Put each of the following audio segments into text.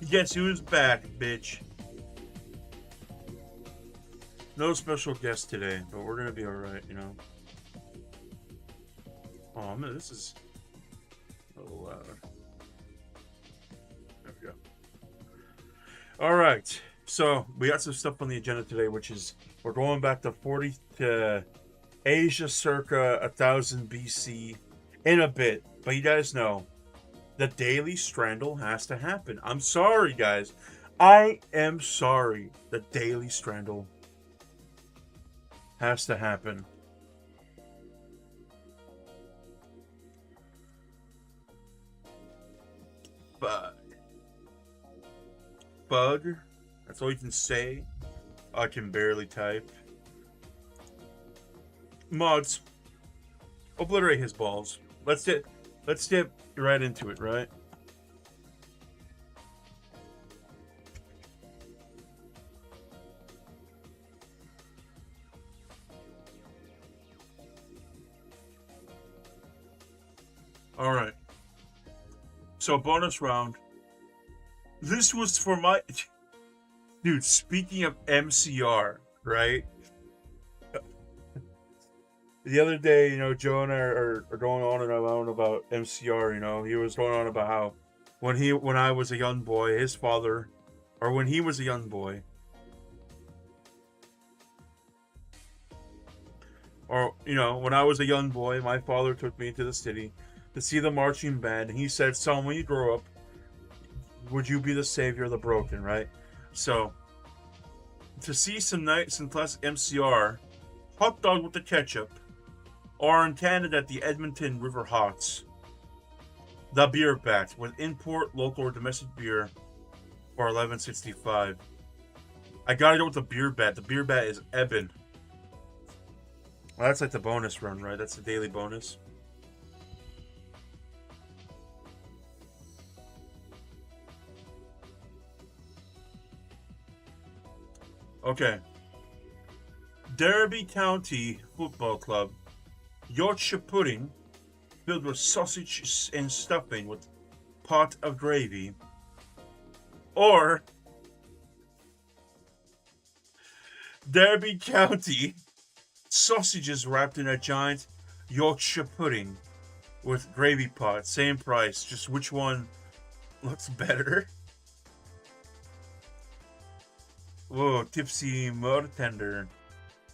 Guess who's back, bitch? No special guest today, but we're gonna be alright, you know. Oh man, this is a little loud. There we go. Alright. So we got some stuff on the agenda today, which is we're going back to 40 to Asia circa 1000 BC in a bit. But you guys know the Daily Strandle has to happen. I'm sorry, guys. I am sorry. The Daily Strandle has to happen. Bug. That's all you can say. I can barely type. Mods. Obliterate his balls. Let's dip right into it, right? Alright. So bonus round. This was for my dude, speaking of MCR, right? The other day, you know, Joe and I are going on and on about MCR, you know. He was going on about how when I was a young boy, his father, or when he was a young boy, or, you know, when I was a young boy, my father took me to the city to see the marching band, and he said, son, when you grow up, would you be the savior of the broken, right? So, to see some classic MCR, hot dog with the ketchup, or in Canada at the Edmonton River Hawks, the beer bat with import, local, or domestic beer for $11.65. I gotta go with the beer bat. The beer bat is Eben. Well, that's like the bonus run, right? That's the daily bonus. Okay. Derby County Football Club. Yorkshire pudding filled with sausage and stuffing with pot of gravy. Or Derby County sausages wrapped in a giant Yorkshire pudding with gravy pot. Same price. Just which one looks better? Whoa, tipsy more tender.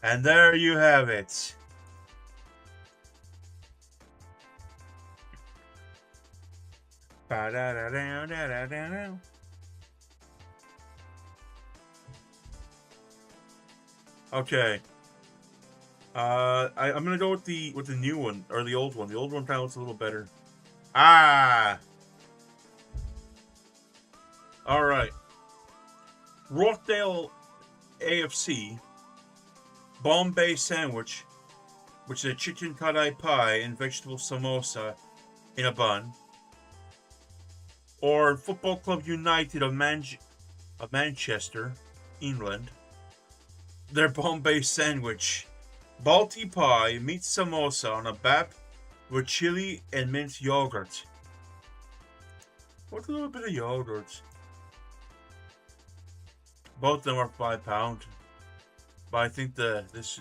And there you have it. Okay. I'm gonna go with the new one or the old one. The old one kind of looks a little better. Ah. All right. Rockdale AFC Bombay sandwich, which is a chicken kadai pie and vegetable samosa in a bun. Or Football Club United of Manchester, England. Their Bombay sandwich. Balti pie, meat samosa on a bap with chili and mint yogurt. What's a little bit of yogurt? Both of them are £5. But I think this...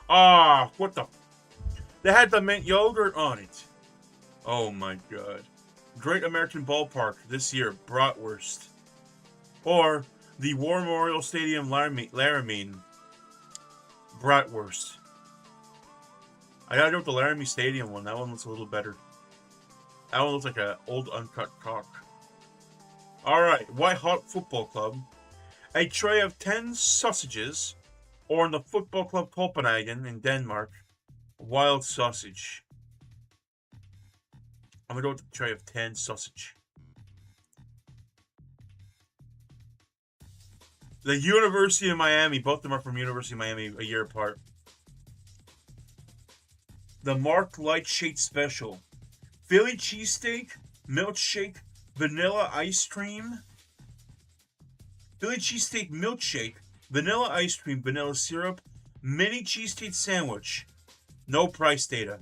Ah, what the... They had the mint yogurt on it. Oh my god. Great American Ballpark this year, bratwurst. Or the War Memorial Stadium Laramie bratwurst. I gotta go with the Laramie Stadium one. That one looks a little better. That one looks like an old uncut cock. Alright, White Hot Football Club. A tray of 10 sausages. Or in the Football Club Copenhagen in Denmark, wild sausage. I'm gonna go with the tray of 10 sausage. The University of Miami, both of them are from University of Miami, a year apart. The Mark Light Shake Special. Philly cheesesteak, milkshake, vanilla ice cream. Philly cheesesteak milkshake, vanilla ice cream, vanilla syrup, mini cheesesteak sandwich. No price data.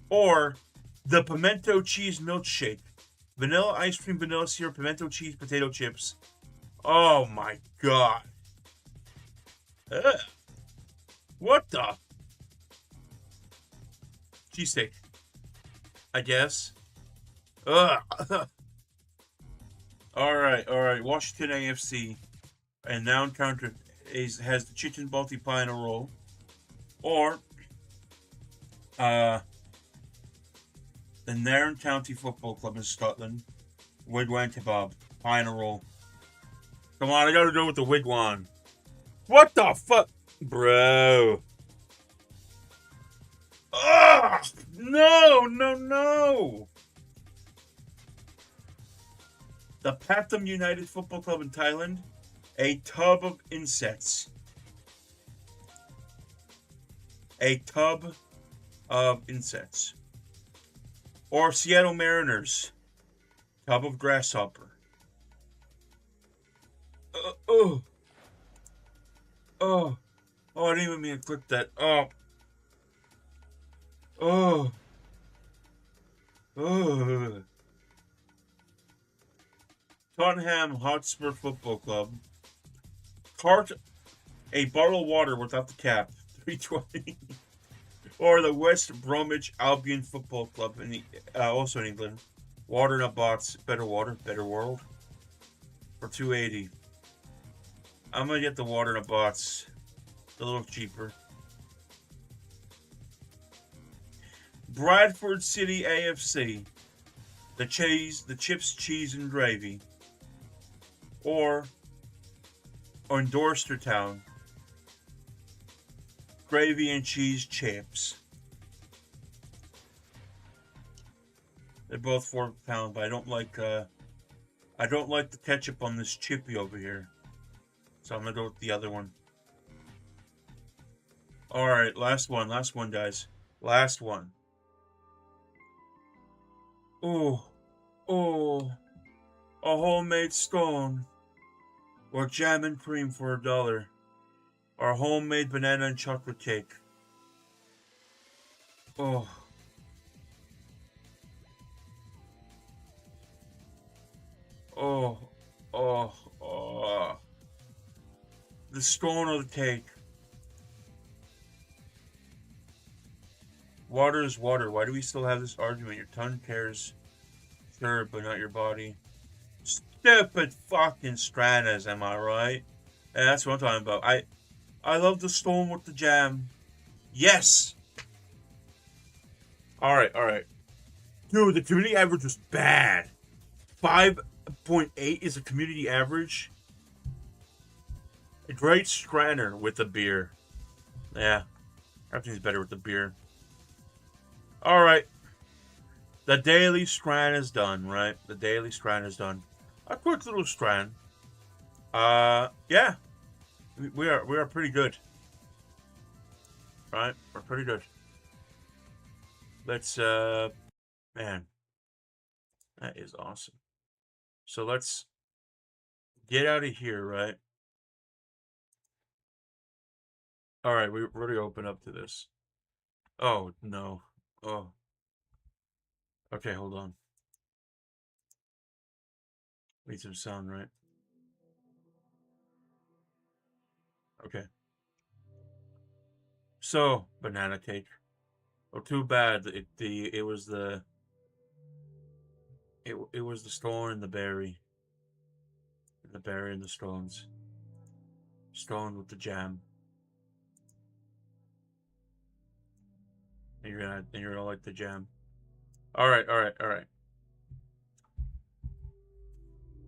Or The pimento cheese milkshake. Vanilla ice cream, vanilla syrup, pimento cheese, potato chips. Oh my god. Ugh. What the? Cheesesteak. I guess. Ugh. Alright. Washington AFC. And now encounter has the chicken balti pie in a roll. Or the Nairn County Football Club in Scotland. Wigwam kebab. Pie in a roll. Come on, I gotta go with the wigwam. What the fuck? Bro. Ugh! No! The Pathum United Football Club in Thailand. A tub of insects. A tub of insects. Or Seattle Mariners. Tub of grasshopper. Oh, I didn't even mean to click that. Oh. Tottenham Hotspur Football Club. Cart a bottle of water without the cap. $3.20. Or the West Bromwich Albion Football Club, also in England. Water in a box. Better water, better world. For $2.80. I'm gonna get the water in a box. It's a little cheaper. Bradford City AFC. The chips, cheese, and gravy. Or in Dorstertown. Gravy and cheese chips. They're both £4, but I don't like the ketchup on this chippy over here. So I'm gonna go with the other one. Alright, last one, guys. Last one. Oh, a homemade scone. Or jam and cream for $1. Or homemade banana and chocolate cake. Oh. The scone or the cake. Water is water. Why do we still have this argument? Your tongue cares, sure, but not your body. Stupid fucking Stranas, am I right? Yeah, that's what I'm talking about. I love the stone with the jam. Yes! Alright. Dude, the community average was bad. 5.8 is a community average. A great Straner with the beer. Yeah. Everything's better with the beer. Alright. The daily Stran is done, right? The daily Stran is done. A quick little Stran. Yeah. We are pretty good. Right? We're pretty good. Let's, man. That is awesome. So let's get out of here, right? Alright, we already opened up to this. Oh, no. Oh. Okay, hold on. Need some sound, right? Okay. So, banana cake. Oh, too bad. It was the stone and the berry. The berry and the stones. Stone with the jam. And you're gonna like the jam. Alright.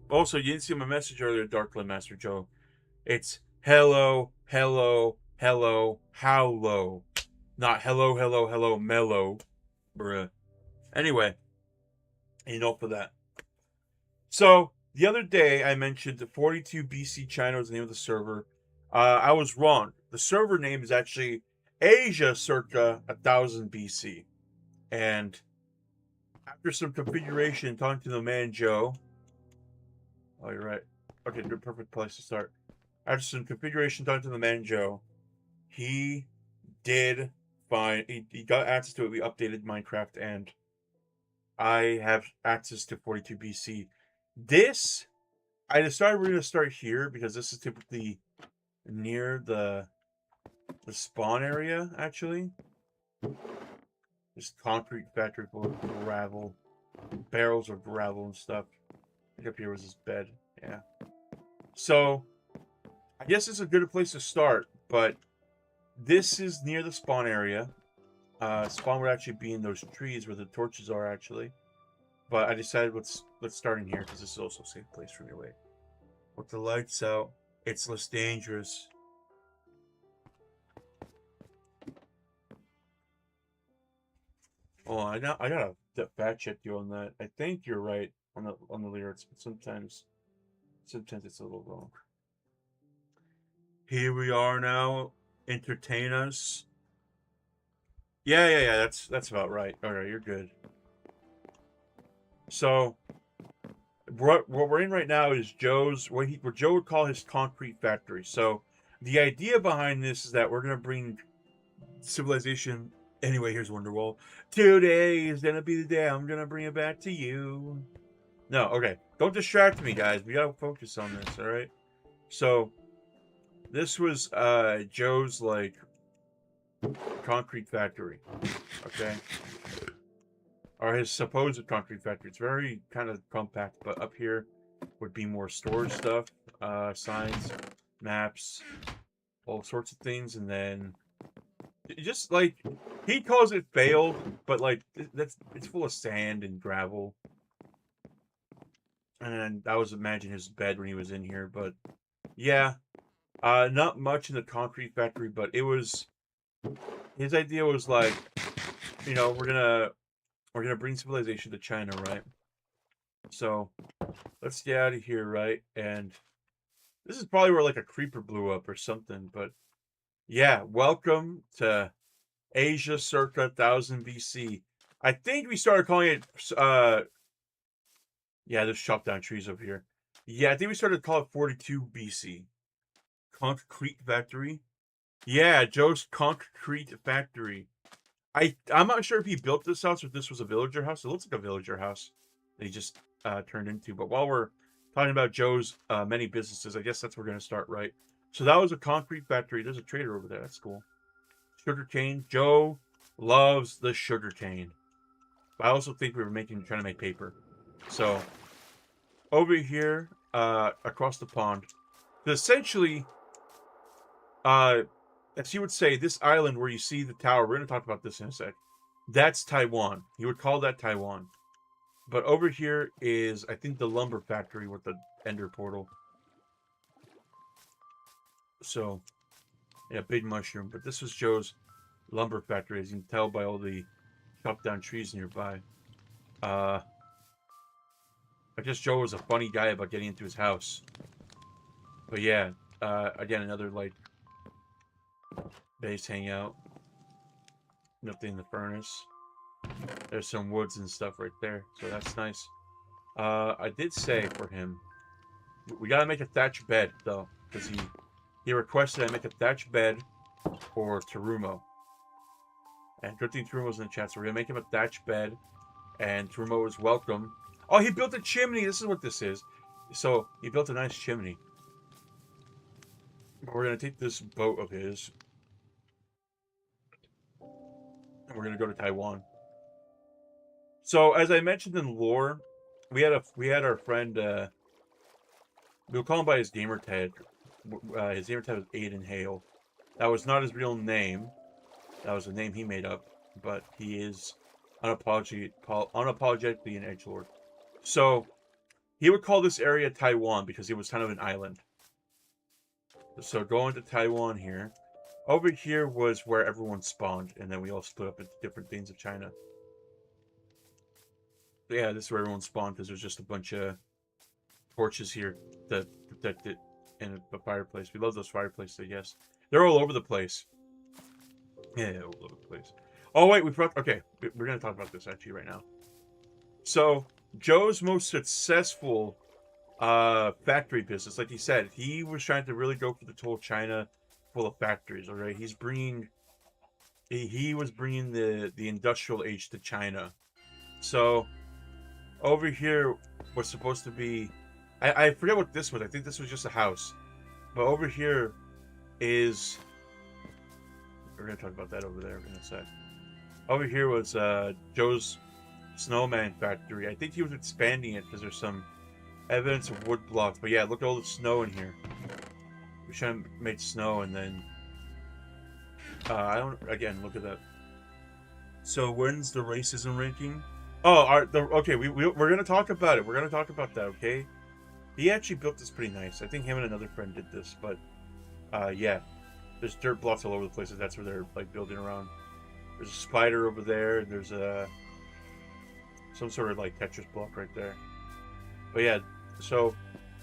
Also, you didn't see my message earlier, Darkland Master Joe. It's hello. Not hello, mellow. Bruh. Anyway, enough of that. So, the other day I mentioned the 42 BC China was the name of the server. I was wrong. The server name is actually Asia circa 1000 BC. And after some configuration, talking to the man Joe. Oh, you're right. Okay, good, perfect place to start. After some configuration, talking to the man Joe, he did find he got access to it. We updated Minecraft and I have access to 42 BC. This, I decided we're going to start here because this is typically near the spawn area, actually. This concrete factory full of gravel, barrels of gravel and stuff. I think up here was his bed. Yeah. So, I guess it's a good place to start, but this is near the spawn area. Spawn would actually be in those trees where the torches are, actually. But I decided let's start in here because this is also a safe place for me to wait. With the lights out, it's less dangerous. Oh, I gotta fact check you on that. I think you're right on the lyrics, but sometimes it's a little wrong. Here we are now. Entertain us. Yeah. That's about right. All right, you're good. So what we're in right now is Joe's what Joe would call his concrete factory. So the idea behind this is that we're gonna bring civilization. Anyway, here's Wonderwall. Today is gonna be the day I'm gonna bring it back to you. No, okay. Don't distract me, guys. We gotta focus on this, alright? So this was Joe's like concrete factory. Okay. Or his supposed concrete factory. It's very kind of compact, but up here would be more storage stuff, signs, maps, all sorts of things, and then just like he calls it failed, but like it's full of sand and gravel. And I was imagining his bed when he was in here, but yeah, not much in the concrete factory, but it was his idea was like, we're gonna bring civilization to China, right? So let's get out of here, right? And this is probably where like a creeper blew up or something, but yeah, welcome to Asia circa 1000 BC. I think we started calling it yeah, there's chopped down trees over here. Yeah, I think we started to call it 42 BC. Concrete factory. Yeah, Joe's concrete factory. I'm not sure if he built this house or if this was a villager house. It looks like a villager house that he just turned into. But while we're talking about Joe's many businesses, I guess that's where we're going to start, right? So that was a concrete factory. There's a trader over there. That's cool. Sugarcane. Joe loves the sugarcane. But I also think we were trying to make paper. So over here, across the pond, essentially, as he would say, this island where you see the tower, we're going to talk about this in a sec. That's Taiwan. He would call that Taiwan. But over here is, I think, the lumber factory with the ender portal. So, yeah, big mushroom. But this was Joe's lumber factory, as you can tell by all the chopped down trees nearby. I guess Joe was a funny guy about getting into his house. But yeah, again, another, like, base hangout. Nothing in the furnace. There's some woods and stuff right there, so that's nice. I did say for him, we gotta make a thatch bed though, because he requested I make a thatch bed for Terumo. And good thing Terumo's in the chat, so we're gonna make him a thatch bed, and Terumo is welcome. Oh, he built a chimney. This is what this is. So he built a nice chimney. We're gonna take this boat of his, and we're gonna go to Taiwan. So as I mentioned in lore, we had our friend. We'll call him by his gamer tag. His gamer tag was Aiden Hale. That was not his real name. That was a name he made up. But he is unapologetically an edgelord. So he would call this area Taiwan because it was kind of an island. So going to Taiwan here. Over here was where everyone spawned, and then we all split up into different things of China. But yeah, this is where everyone spawned because there's just a bunch of torches here that protect it and a fireplace. We love those fireplaces, I guess. They're all over the place. Yeah, all over the place. Oh, wait, okay, we're going to talk about this actually right now. So, Joe's most successful factory business, like he said, he was trying to really go for the total China full of factories, all right? He was bringing the industrial age to China. So, over here was supposed to be. I forget what this was. I think this was just a house. But over here is. We're gonna talk about that over there in a sec. Over here was Joe's snowman factory. I think he was expanding it because there's some evidence of wood blocks. But yeah, look at all the snow in here. We should have made snow and then. I don't. Again, look at that. So when's the racism ranking? Oh, okay. We're gonna talk about it. We're gonna talk about that. Okay. He actually built this pretty nice. I think him and another friend did this, but yeah. There's dirt blocks all over the place. That's where they're like building around. There's a spider over there. And there's some sort of like Tetris block right there. But yeah, so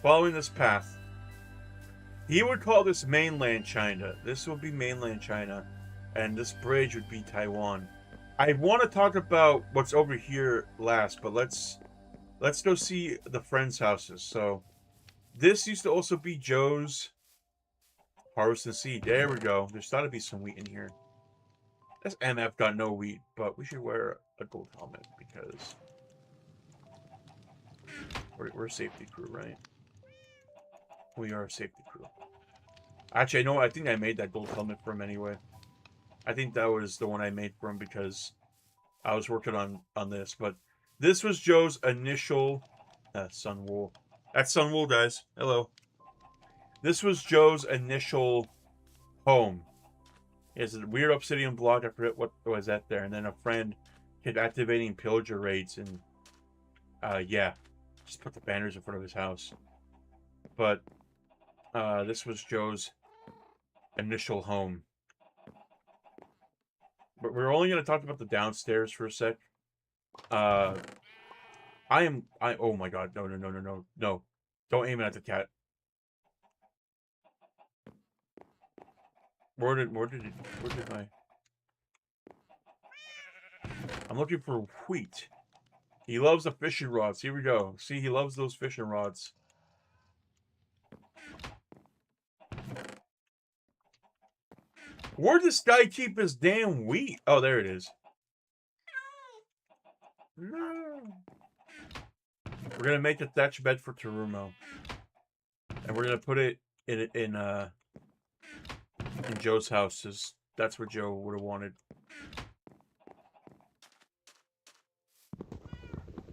following this path, he would call this mainland China. This will be mainland China, and this bridge would be Taiwan. I want to talk about what's over here last, but let's go see the friends' houses. So this used to also be Joe's harvest and seed. There we go. There's got to be some wheat in here. This MF got no wheat, but we should wear a gold helmet because we're a safety crew, right? We are a safety crew. Actually, I know. I think I made that gold helmet for him anyway. I think that was the one I made for him because I was working on this. But this was Joe's initial Sunwool. That's Sunwool, guys. Hello. This was Joe's initial home. It's a weird obsidian block. I forget what was that there. And then a friend kept activating pillager raids. And yeah, just put the banners in front of his house. But this was Joe's initial home. But we're only going to talk about the downstairs for a sec. Oh my god, no. Don't aim it at the cat. Where did I? I'm looking for wheat. He loves the fishing rods. Here we go. See, he loves those fishing rods. Where'd this guy keep his damn wheat? Oh, there it is. No. We're gonna make a thatch bed for Terumo, and we're gonna put it in Joe's house. That's what Joe would have wanted.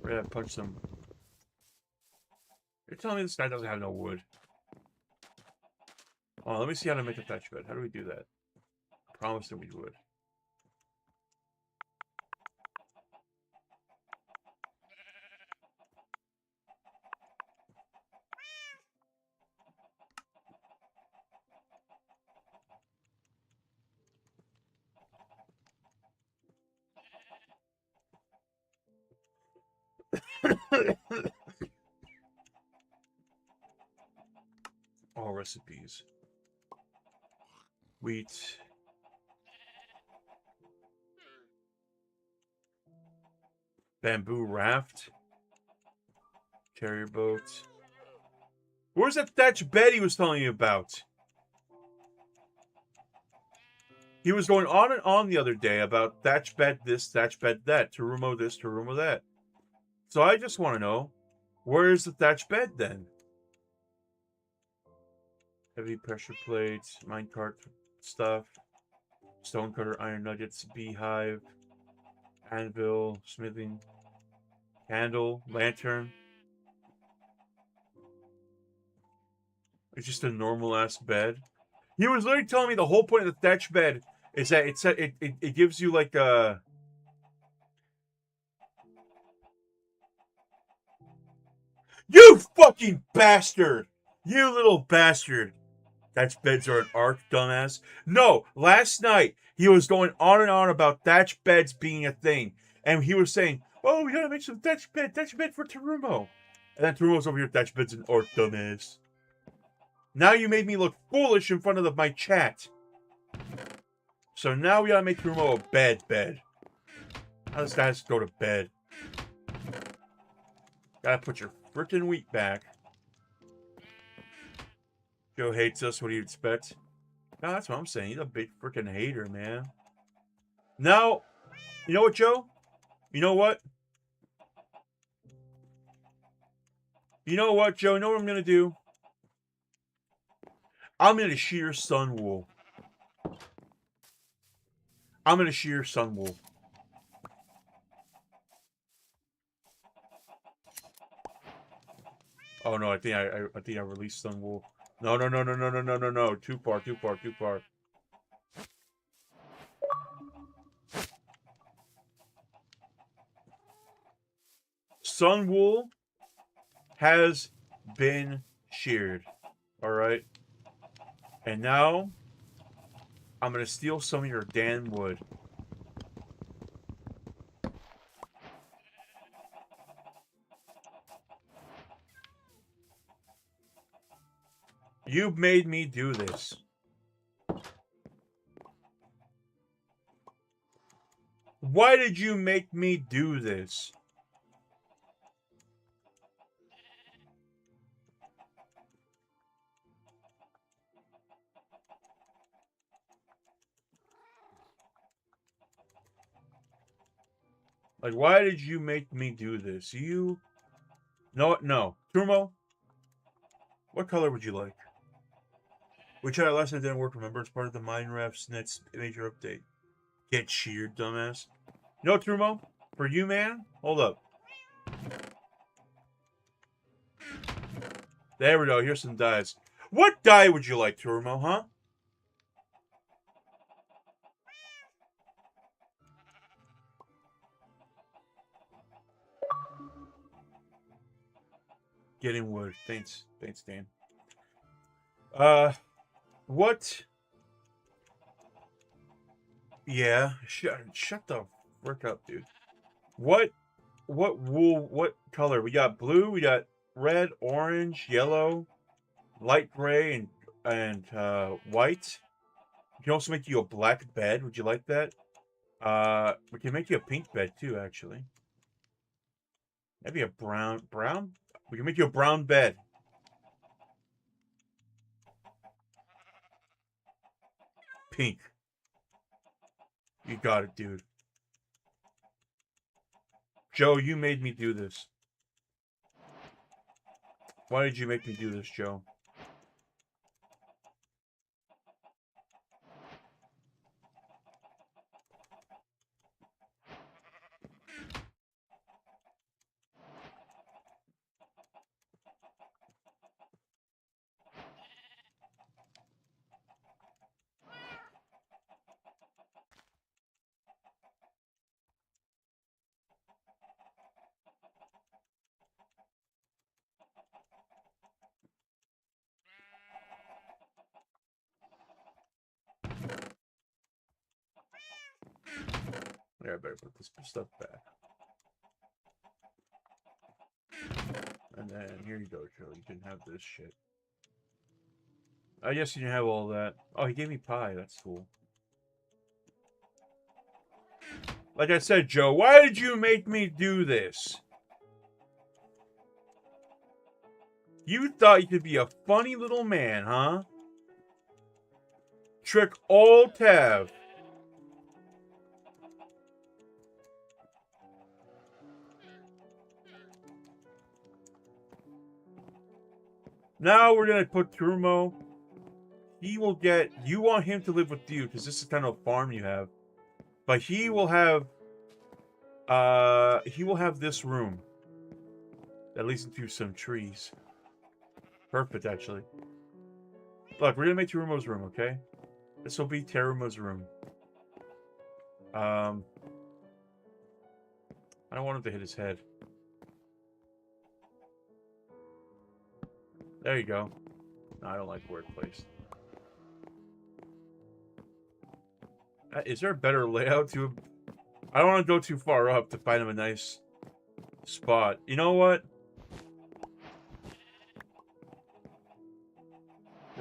We're gonna punch some. You're telling me this guy doesn't have no wood? Oh, let me see how to make a thatch bed. How do we do that? I promised that we would. All recipes. Wheat. Bamboo raft. Carrier boat. Where's that thatch bed he was telling you about? He was going on and on the other day about thatch bed this, thatch bed that, Terumo this, Terumo that. So I just want to know, where's the thatch bed then? Heavy pressure plates, minecart stuff, stonecutter, iron nuggets, beehive, anvil, smithing, candle, lantern. It's just a normal ass bed. He was literally telling me the whole point of the thatch bed is that it gives you like a. You fucking bastard! You little bastard! Thatch beds are an arc, dumbass. No, last night he was going on and on about thatch beds being a thing, and he was saying, "Oh, we gotta make some thatch bed for Terumo," and then Terumo's over here, thatch bed's an arc, dumbass. Now you made me look foolish in front of my chat. So now we gotta make Terumo a bed. Now this guy has to go to bed. Gotta put your frickin' wheat back. Joe hates us. What do you expect? No, that's what I'm saying. He's a big freaking hater, man. Now, you know what, Joe? You know what? You know what, Joe? You know what I'm gonna do? I'm gonna shear Sunwool. I'm gonna shear Sunwool. Oh no, I think I released Sunwool. No, no, no, no, no, no, no, no, no. Too far, too far, too far. Sunwool has been sheared. Alright? And now I'm gonna steal some of your damn wood. You made me do this. Why did you make me do this? Like, why did you make me do this? You... No. Turmo, what color would you like? We tried last night, didn't work, remember? It's part of the Minecraft Next major update. Get sheared, dumbass. No, Trumo? For you, man? Hold up. There we go. Here's some dyes. What dye would you like, Turmo, huh? Getting wood. Thanks, Dan. What? Yeah. Shut the frick up, dude. What wool? What color? We got blue. We got red, orange, yellow, light gray, and white. We can also make you a black bed. Would you like that? We can make you a pink bed too, actually. Maybe a brown. We can make you a brown bed. Pink. You got it, dude. Joe, you made me do this. Why did you make me do this, Joe? Yeah, I better put this stuff back. And then here you go, Joe. You can have this shit. I guess you can have all that. Oh, he gave me pie. That's cool. Like I said, Joe, why did you make me do this? You thought you could be a funny little man, huh? Trick old Tav. Now we're gonna put Turmo. He will get... You want him to live with you, because this is kind of a farm you have. But he will have... he will have this room. That leads into some trees. Perfect, actually. Look, we're gonna make Terumo's room, okay? This will be Terumo's room. I don't want him to hit his head. There you go. No, I don't like where it's placed. Is there a better layout to... I don't want to go too far up to find him a nice spot. You know what?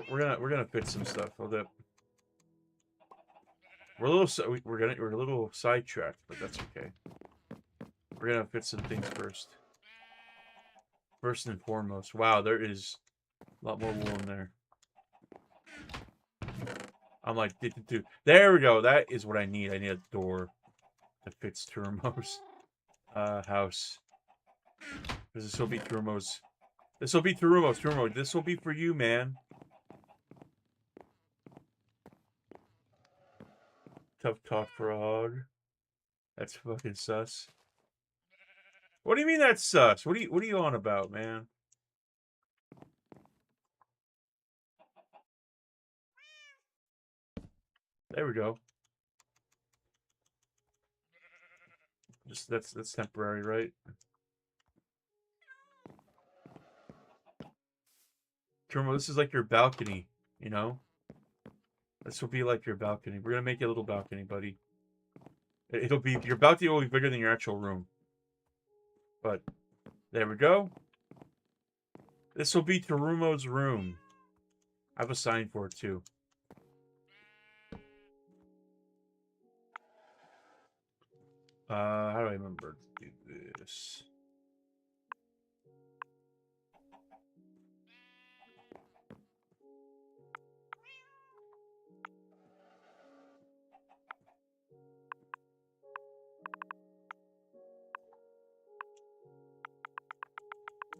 We're gonna fit some stuff. Hold up. We're a little sidetracked, but that's okay. We're gonna fit some things first. First and foremost. Wow, there is a lot more wool in there. I'm like, there we go. That is what I need. I need a door that fits Turumo's house. Because this will be Turumo's This will be Terumo. Terumo, this will be for you, man. Tough talk for a hog. That's fucking sus. What do you mean that's sus? What are you on about, man? There we go. Just that's temporary, right? Terumo, this is like your balcony, you know? This will be like your balcony. We're gonna make you a little balcony, buddy. It'll be your balcony will be bigger than your actual room. But there we go. This will be Terumo's room. I have a sign for it too. How do I remember to do this?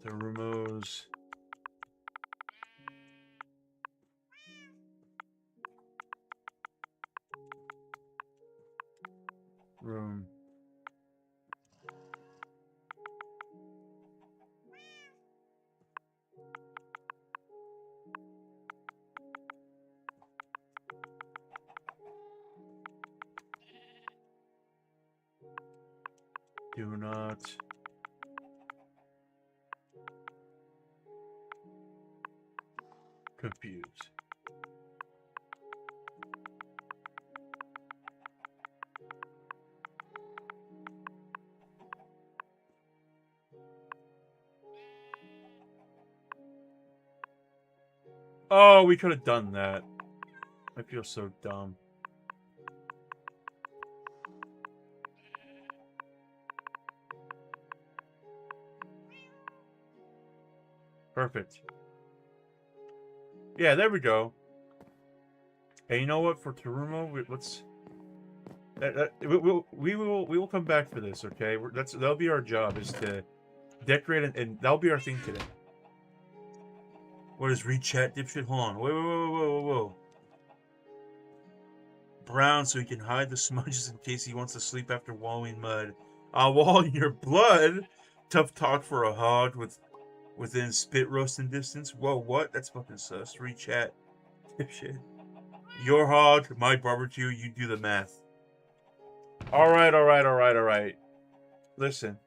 Terumo's room. Do not confuse. Oh, we could have done that. I feel so dumb. Perfect. Yeah, there we go. Hey, you know what? For Terumo, let's. We will come back for this, okay? That'll be our job is to decorate and that'll be our thing today. What is read chat, dipshit? Hold on. Whoa. Brown, so he can hide the smudges in case he wants to sleep after wallowing mud. Wall in your blood. Tough talk for a hog within spit roasting distance. Whoa, what? That's fucking sus. Read chat, dipshit. Your hog, my barbecue. You do the math. All right. Listen,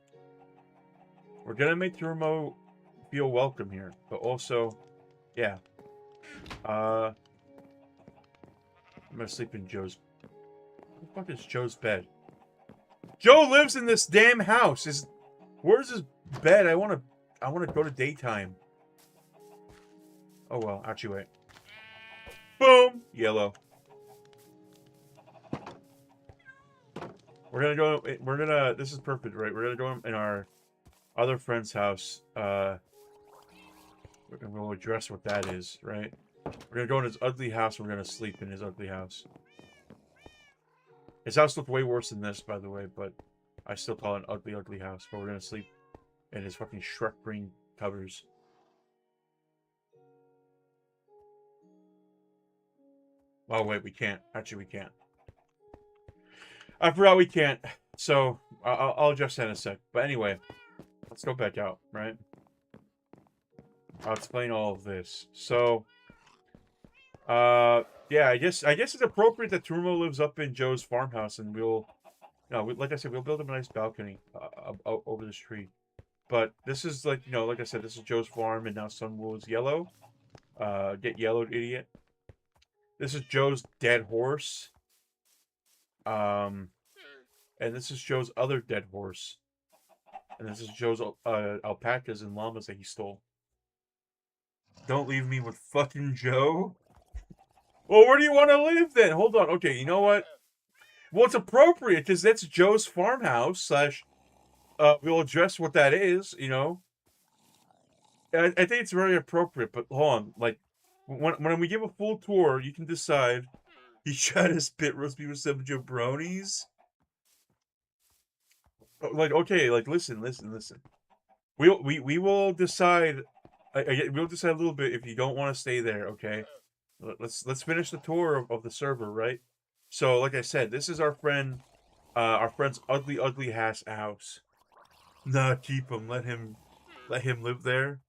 we're gonna make Terumo feel welcome here, but also, yeah. I'm gonna sleep in Joe's. What the fuck is Joe's bed? Joe lives in this damn house. Where's his bed? I wanna go to daytime. Oh well, actually wait. Boom! Yellow. This is perfect, right? We're gonna go in our other friend's house. We'll address what that is, right? We're gonna go in his ugly house. We're gonna sleep in his ugly house. His house looked way worse than this, by the way, but I still call it an ugly, ugly house. But we're gonna sleep in his fucking Shrek green covers. Oh wait, we can't. Actually, we can't. I forgot we can't. So I'll address that in a sec. But anyway, let's go back out, right? I'll explain all of this. So, yeah, I guess it's appropriate that Terumo lives up in Joe's farmhouse, and like I said, we'll build him a nice balcony over this tree. But this is like I said, this is Joe's farm, and now Sunwool is yellow. Get yellowed, idiot. This is Joe's dead horse. And this is Joe's other dead horse. And this is Joe's alpacas and llamas that he stole. Don't leave me with fucking Joe. Well, where do you want to live then? Hold on. Okay, you know what? Well, it's appropriate because that's Joe's farmhouse / we'll address what that is, I think it's very appropriate, but hold on. Like, when we give a full tour, you can decide. He tried to spit roast beef with some jabronis. Like, okay, like, listen. We will decide we'll decide a little bit if you don't want to stay there. Okay, let's finish the tour of the server, right? So, like I said, this is our friend's ugly ass house. Nah, keep him. Let him live there.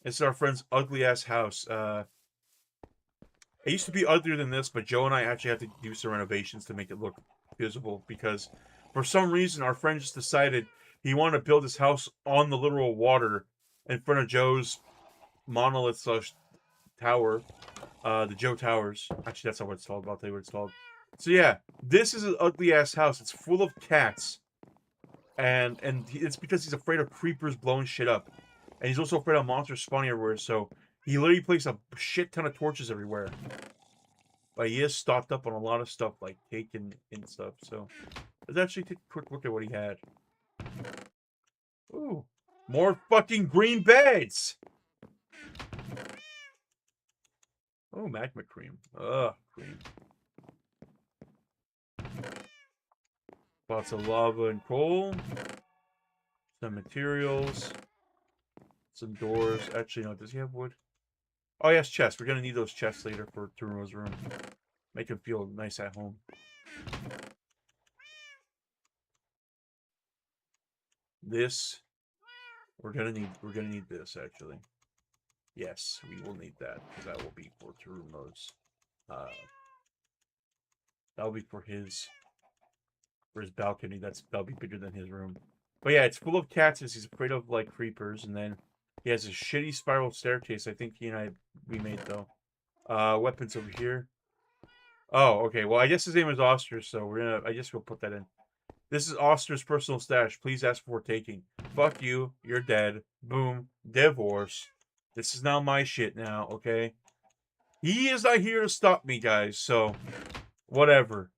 This is our friend's ugly ass house. It used to be uglier than this, but Joe and I actually had to do some renovations to make it look visible because for some reason our friend just decided he wanted to build his house on the literal water in front of Joe's monolith slash tower, the Joe Towers. Actually, that's not what it's called. I'll tell you what it's called. So yeah, this is an ugly ass house. It's full of cats, and it's because he's afraid of creepers blowing shit up, and he's also afraid of monsters spawning everywhere. So he literally placed a shit ton of torches everywhere. But he is stocked up on a lot of stuff like cake and stuff. So let's actually take a quick look at what he had. Ooh, more fucking green beds. Oh, magma cream. Ugh, cream. Lots of lava and coal. Some materials. Some doors. Actually, no, does he have wood? Oh, yes, chests. We're gonna need those chests later for Turumo's room. Make him feel nice at home. This we're gonna need this actually. Yes, we will need that because that will be for Turumo's. That will be for his balcony. That'll be bigger than his room. But yeah, it's full of cats as he's afraid of like creepers, and then he has a shitty spiral staircase. I think he and we made though. Weapons over here. Oh, okay. Well, I guess his name is Oster, so I guess we'll put that in. This is Oster's personal stash. Please ask for taking. Fuck you. You're dead. Boom. Divorce. This is now my shit now, okay? He is not here to stop me, guys, so whatever.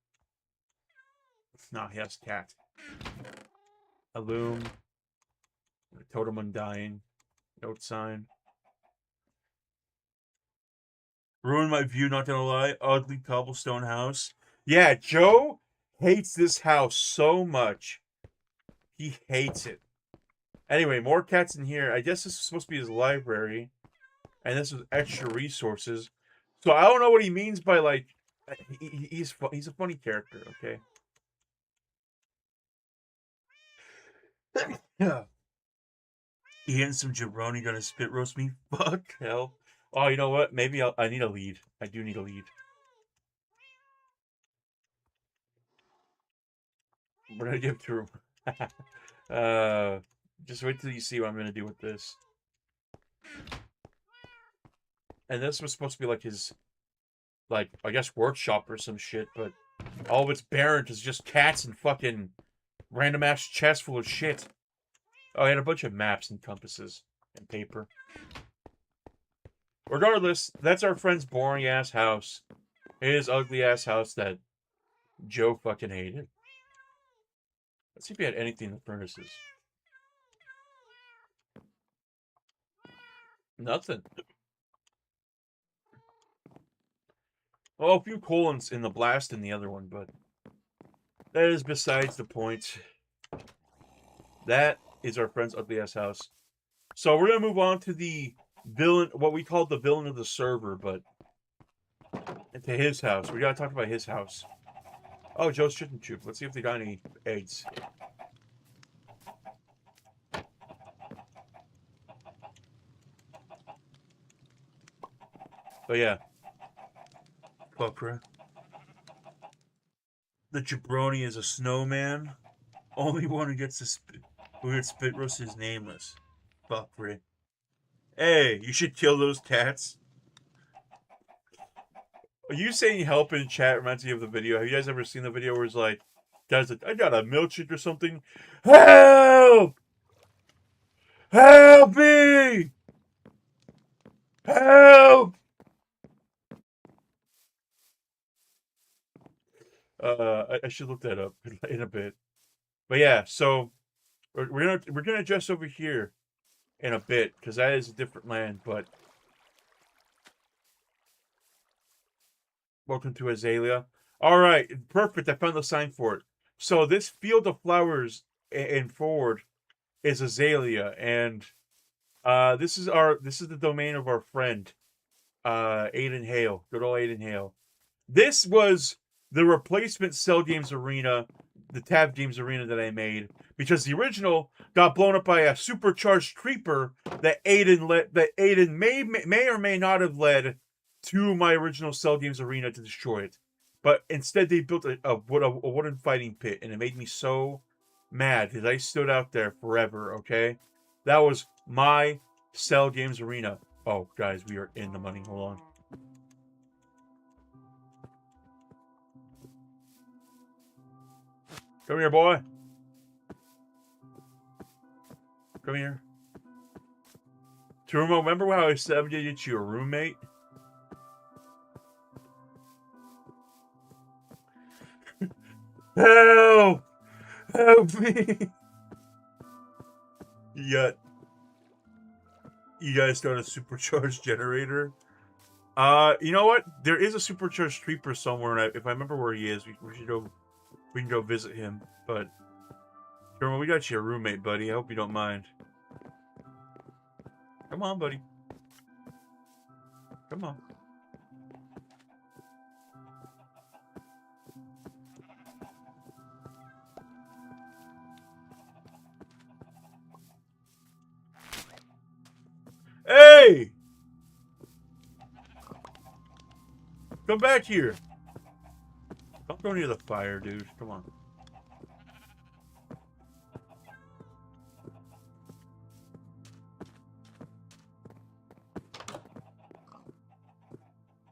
No, he has cat. A loom. A totem undying. Note sign. Ruined my view, not gonna lie. Ugly cobblestone house. Yeah, Joe hates this house so much. He hates it. Anyway, more cats in here. I guess this is supposed to be his library. And this is extra resources. So I don't know what he means by, like, he's a funny character, okay? Yeah. Eating some jabroni gonna spit roast me? Fuck hell. Oh, you know what? Maybe I need a lead. I do need a lead. We're gonna give to him. Just wait till you see what I'm gonna do with this. And this was supposed to be like his, like, I guess workshop or some shit, but all of it's barren is just cats and fucking random ass chests full of shit. Oh, I had a bunch of maps and compasses and paper. Regardless, that's our friend's boring ass house. His ugly ass house that Joe fucking hated. Let's see if he had anything in the furnaces. Nothing. Well, a few colons in the blast in the other one, but that is besides the point. That is our friend's ugly ass house. So we're gonna move on to the villain, what we call the villain of the server, but to his house. We gotta talk about his house. Oh, Joe's Chicken Coop. Let's see if they got any eggs. But yeah. Fucker. The jabroni is a snowman. Only one who gets spit roast is nameless. Fucker. Hey, you should kill those cats. Are you saying help in chat reminds me of the video? Have you guys ever seen the video where it's like, guys, I got a milkshake or something? Help! Help me! Help! I should look that up in a bit. But yeah, so we're gonna adjust over here in a bit because that is a different land. But welcome to Azalea. All right, perfect. I found the sign for it. So this field of flowers in forward is Azalea, and This is the domain of our friend, Aiden Hale. Good old Aiden Hale. This was the replacement Cell Games Arena, the Tab Games Arena that I made, because the original got blown up by a supercharged creeper that Aiden may or may not have led to my original Cell Games Arena to destroy it. But instead they built a wooden fighting pit, and it made me so mad because I stood out there forever, okay? That was my Cell Games Arena. Oh, guys, we are in the money. Hold on. Come here, boy. Come here. Turumo, remember how I said I'm gonna get you a roommate? Help! Help me! You guys got a supercharged generator? You know what? There is a supercharged creeper somewhere, and if I remember where he is, we should go. We can go visit him. But Turumo, we got you a roommate, buddy. I hope you don't mind. Come on, buddy. Come on. Hey! Come back here. Don't go near the fire, dude. Come on.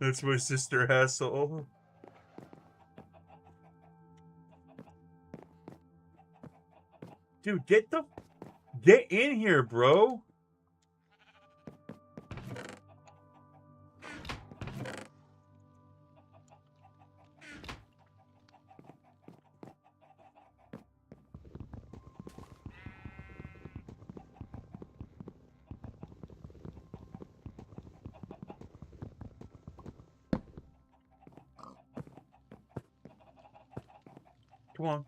That's my sister Hassel. Dude, get in here, bro. Come on.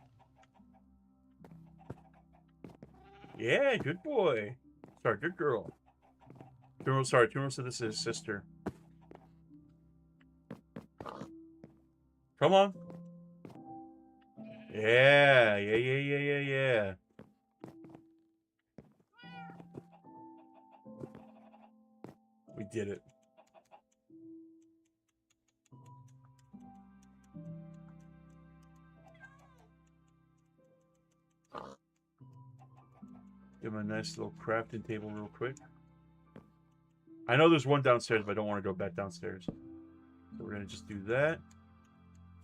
Yeah, good boy. Sorry, good girl. Turumo said this is his sister. Come on. Yeah. We did it. Give him a nice little crafting table real quick. I know there's one downstairs, but I don't want to go back downstairs. So we're going to just do that.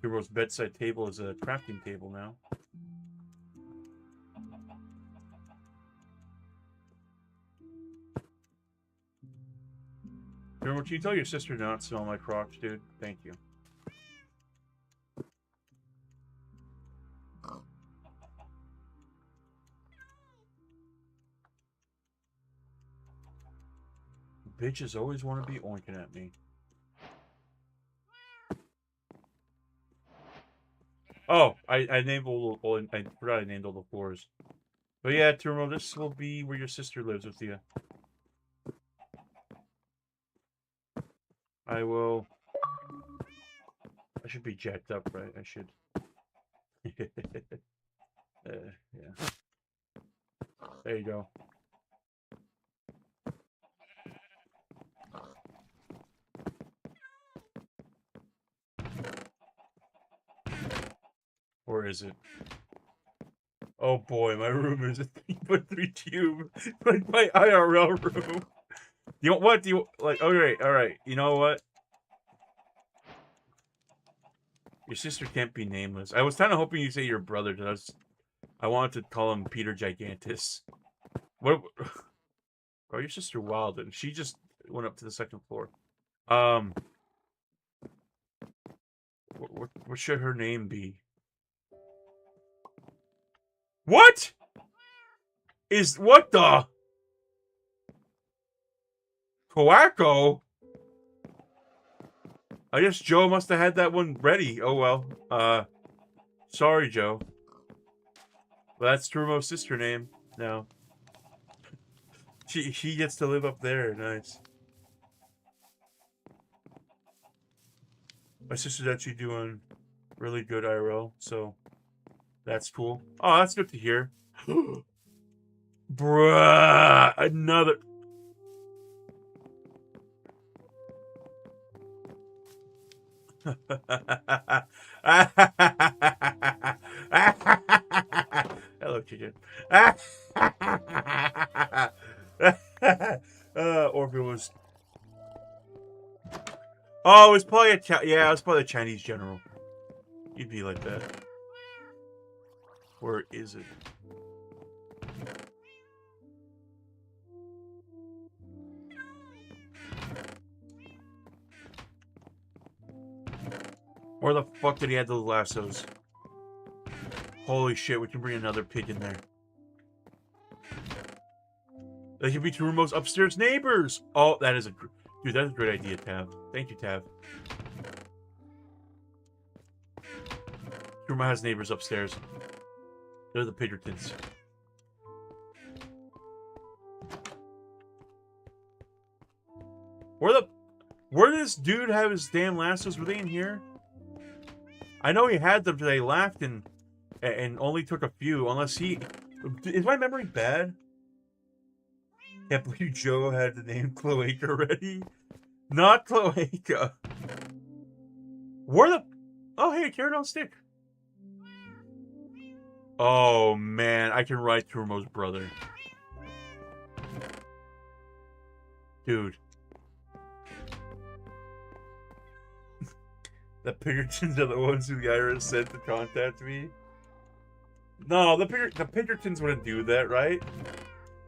Turumo's bedside table is a crafting table now. Turumo, can you tell your sister not to smell my Crocs, dude? Thank you. Bitches always want to be oinking at me. Oh, I named all the, I forgot I named all the floors. But yeah, Turumo, this will be where your sister lives with you. I should be jacked up, right? I should. Yeah. There you go. Or is it? Oh boy, my room is a 3x3 cube, like my IRL room. You know what? Do you like? Okay, all right. You know what? Your sister can't be nameless. I was kind of hoping you'd say your brother, because I wanted to call him Peter Gigantus. What? Oh, your sister Wilden. She just went up to the second floor. What should her name be? What? What the? Coaco? I guess Joe must have had that one ready. Oh well. Sorry, Joe. Well, that's Turumo's sister name now. He gets to live up there. Nice. My sister's actually doing really good IRL, so that's cool. Oh, that's good to hear. Bruh, another. Hello, chicken. Orville was. Oh, it was probably yeah, it was probably a Chinese general. You'd be like that. Where is it? Where the fuck did he have those lassos? Holy shit, we can bring another pig in there. They could be Turumo's upstairs neighbors. Oh, that is a... Dude, that's a great idea, Tav. Thank you, Tav. Turumo has neighbors upstairs. They're the Pidgeotons. Where did this dude have his damn lassos? Were they in here? I know he had them, but they laughed and only took a few. Unless he... Is my memory bad? Can't believe Joe had the name Cloaca already. Not Cloaca. Where the... Oh, hey, carrot on stick. Oh, man. I can ride Turumo's brother. Dude. The Pidgeotons are the ones who the IRS sent to contact me. No, the Pidgeotons wouldn't do that, right?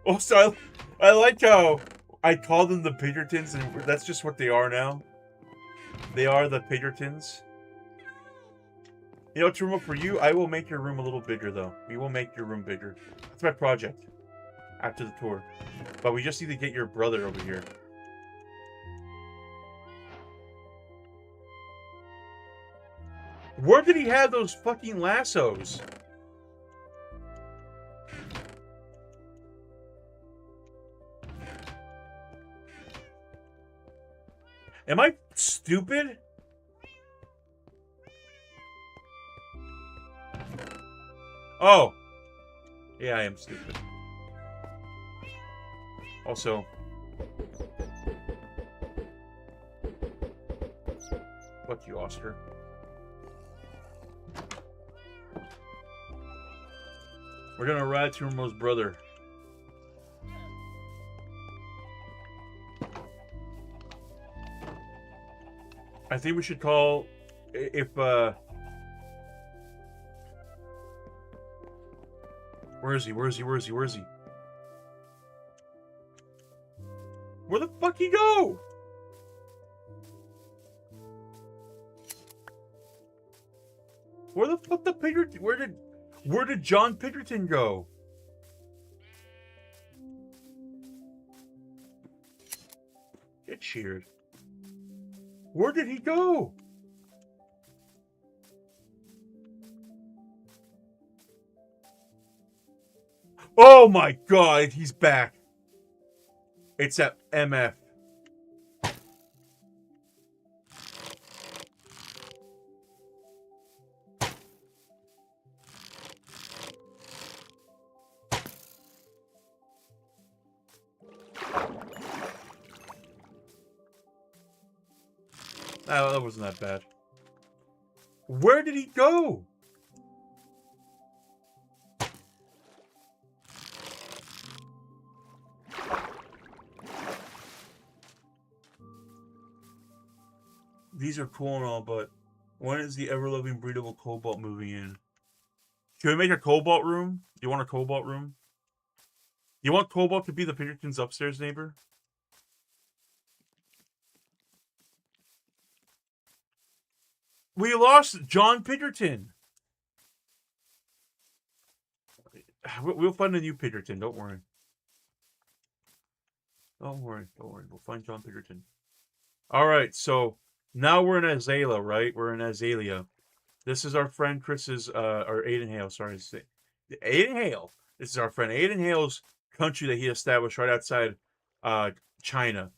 Oh, so I like how I called them the Pidgeotons, and that's just what they are now. They are the Pidgeotons. You know, Turumo, for you, I will make your room a little bigger, though. We will make your room bigger. That's my project. After the tour. But we just need to get your brother over here. Where did he have those fucking lassos? Am I stupid? Oh. Yeah, I am stupid. Also. Fuck you, Oscar. We're gonna ride Turumo's brother. I think we should call... If, Where is he? Where is he? Where is he? Where is he? Where the fuck he go? Where the fuck the Pidgeotton? Where did John Pidgeotton go? Get cheered. Where did he go? Oh my god, he's back. It's at MF. Oh, that wasn't that bad. Where did he go? These are cool and all, but when is the ever-loving breedable Cobalt moving in? Can we make a Cobalt room? Do you want a Cobalt room? You want Cobalt to be the Pidgeotton's upstairs neighbor? We lost John Pidgeotton. We'll find a new Pidgeotton, don't worry. Don't worry, don't worry. We'll find John Pidgeotton. Alright, so now we're in Azalea, right? We're in Azalea. This is our friend Chris's, or Aiden Hale, sorry. Aiden Hale. This is our friend Aiden Hale's country that he established right outside China.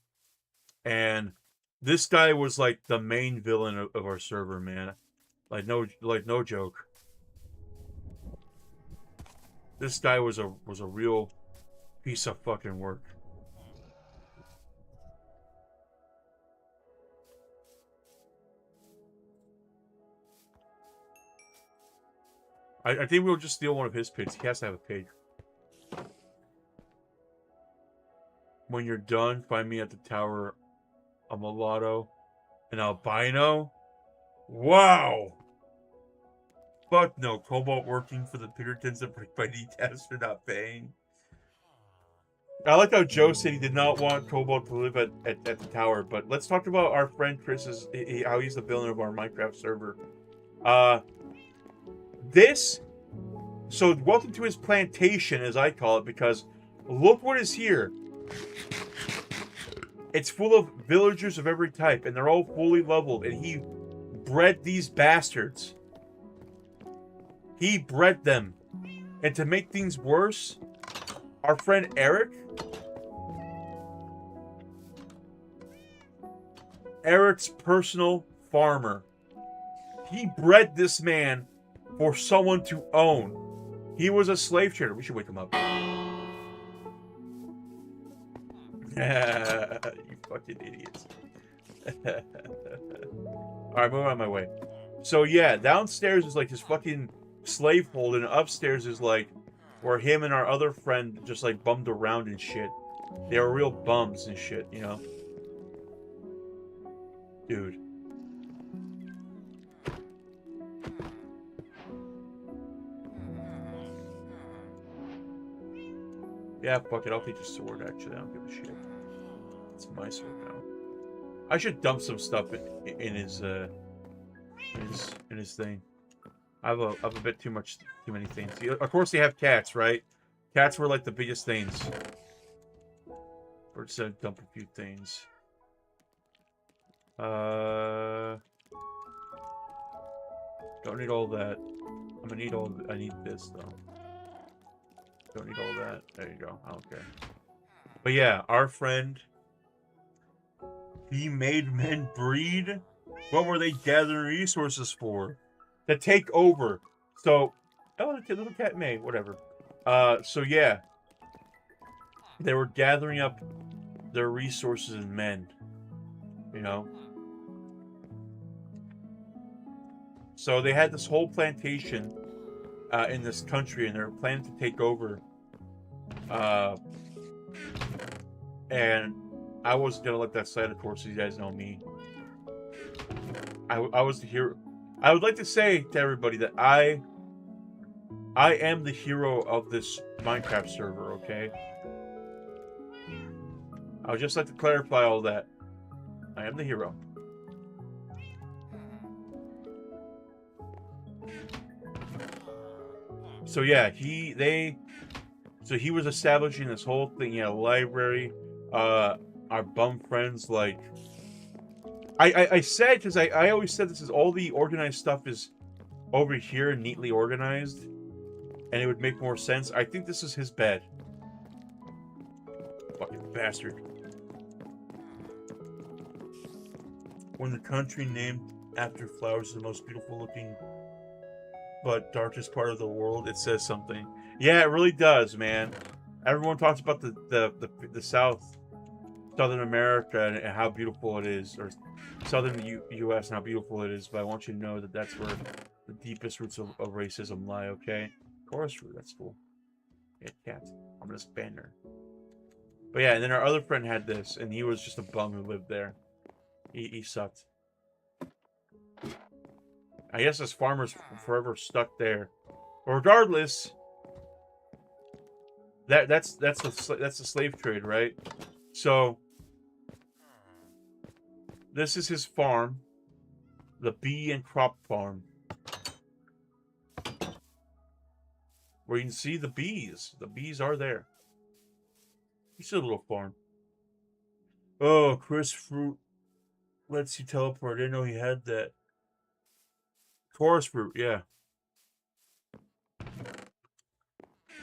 And this guy was like the main villain of our server, man. Like no joke. This guy was a real piece of fucking work. I think we'll just steal one of his pigs. He has to have a pig. When you're done, find me at the tower. A mulatto, an albino. Wow. Fuck no. Cobalt working for the Pinkertons and break by D-Tabs for not paying. I like how Joe said he did not want Cobalt to live at the tower, but let's talk about our friend Chris's, how he's the villain of our Minecraft server. So welcome to his plantation, as I call it, because look what is here. It's full of villagers of every type, and they're all fully leveled, and he bred these bastards. He bred them. And to make things worse, our friend Eric's personal farmer, he bred this man for someone to own. He was a slave trader. We should wake him up. You fucking idiots. Alright, moving on my way. So yeah, downstairs is like his fucking slave hold, and upstairs is like where him and our other friend just like bummed around and shit. They were real bums and shit, you know? Dude. Yeah, fuck it. I'll take a sword, actually. I don't give a shit. It's my sword now. I should dump some stuff in his thing. I have a bit too many things. Of course, they have cats, right? Cats were like the biggest things. We're just gonna dump a few things. Don't need all that. I'm gonna need all. I need this though. Don't need all that. There you go. I don't care. But yeah, our friend, he made men breed. What were they gathering resources for? To take over. So, oh, little cat May, whatever. So yeah, they were gathering up their resources and men. You know. So they had this whole plantation in this country, and they're planning to take over. And I wasn't gonna let that slide, of course. You guys know me. I was the hero. I would like to say to everybody that I am the hero of this Minecraft server. Okay. I would just like to clarify all that. I am the hero. So yeah, he was establishing this whole thing, yeah, library. Our bum friends, like I said, because I always said this is all the organized stuff is over here, neatly organized, and it would make more sense. I think this is his bed. Fucking bastard. When the country named after flowers is the most beautiful looking but darkest part of the world, it says something. Yeah, it really does, man. Everyone talks about the Southern America and how beautiful it is, or Southern U.S. and how beautiful it is. But I want you to know that that's where the deepest roots of racism lie. Okay, chorus root. That's cool. Yeah, cat. I'm gonna ban her. But yeah, and then our other friend had this, and he was just a bum who lived there. He sucked. I guess this farmer's forever stuck there. But regardless, that's the slave trade, right? So this is his farm, the bee and crop farm, where you can see the bees. The bees are there. It's a little farm. Oh, Chris Fruit lets you teleport. I didn't know he had that. Chorus fruit, yeah.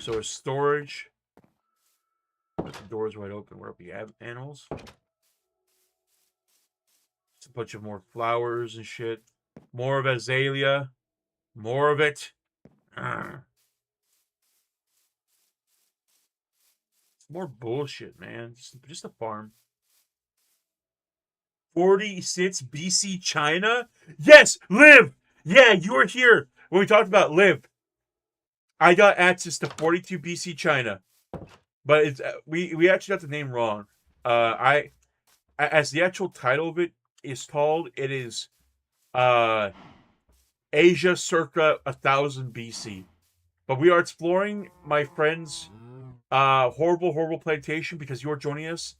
So it's storage. But the door's wide open. Where we have animals. It's a bunch of more flowers and shit. More of azalea. More of it. It's more bullshit, man. Just a farm. 46 BC China? Yes, Liv! Yeah, you were here when we talked about Liv. I got access to 42 BC China. But it's we actually got the name wrong. I as the actual title of it is called, it is Asia circa 1000 BC. But we are exploring my friend's horrible plantation because you're joining us.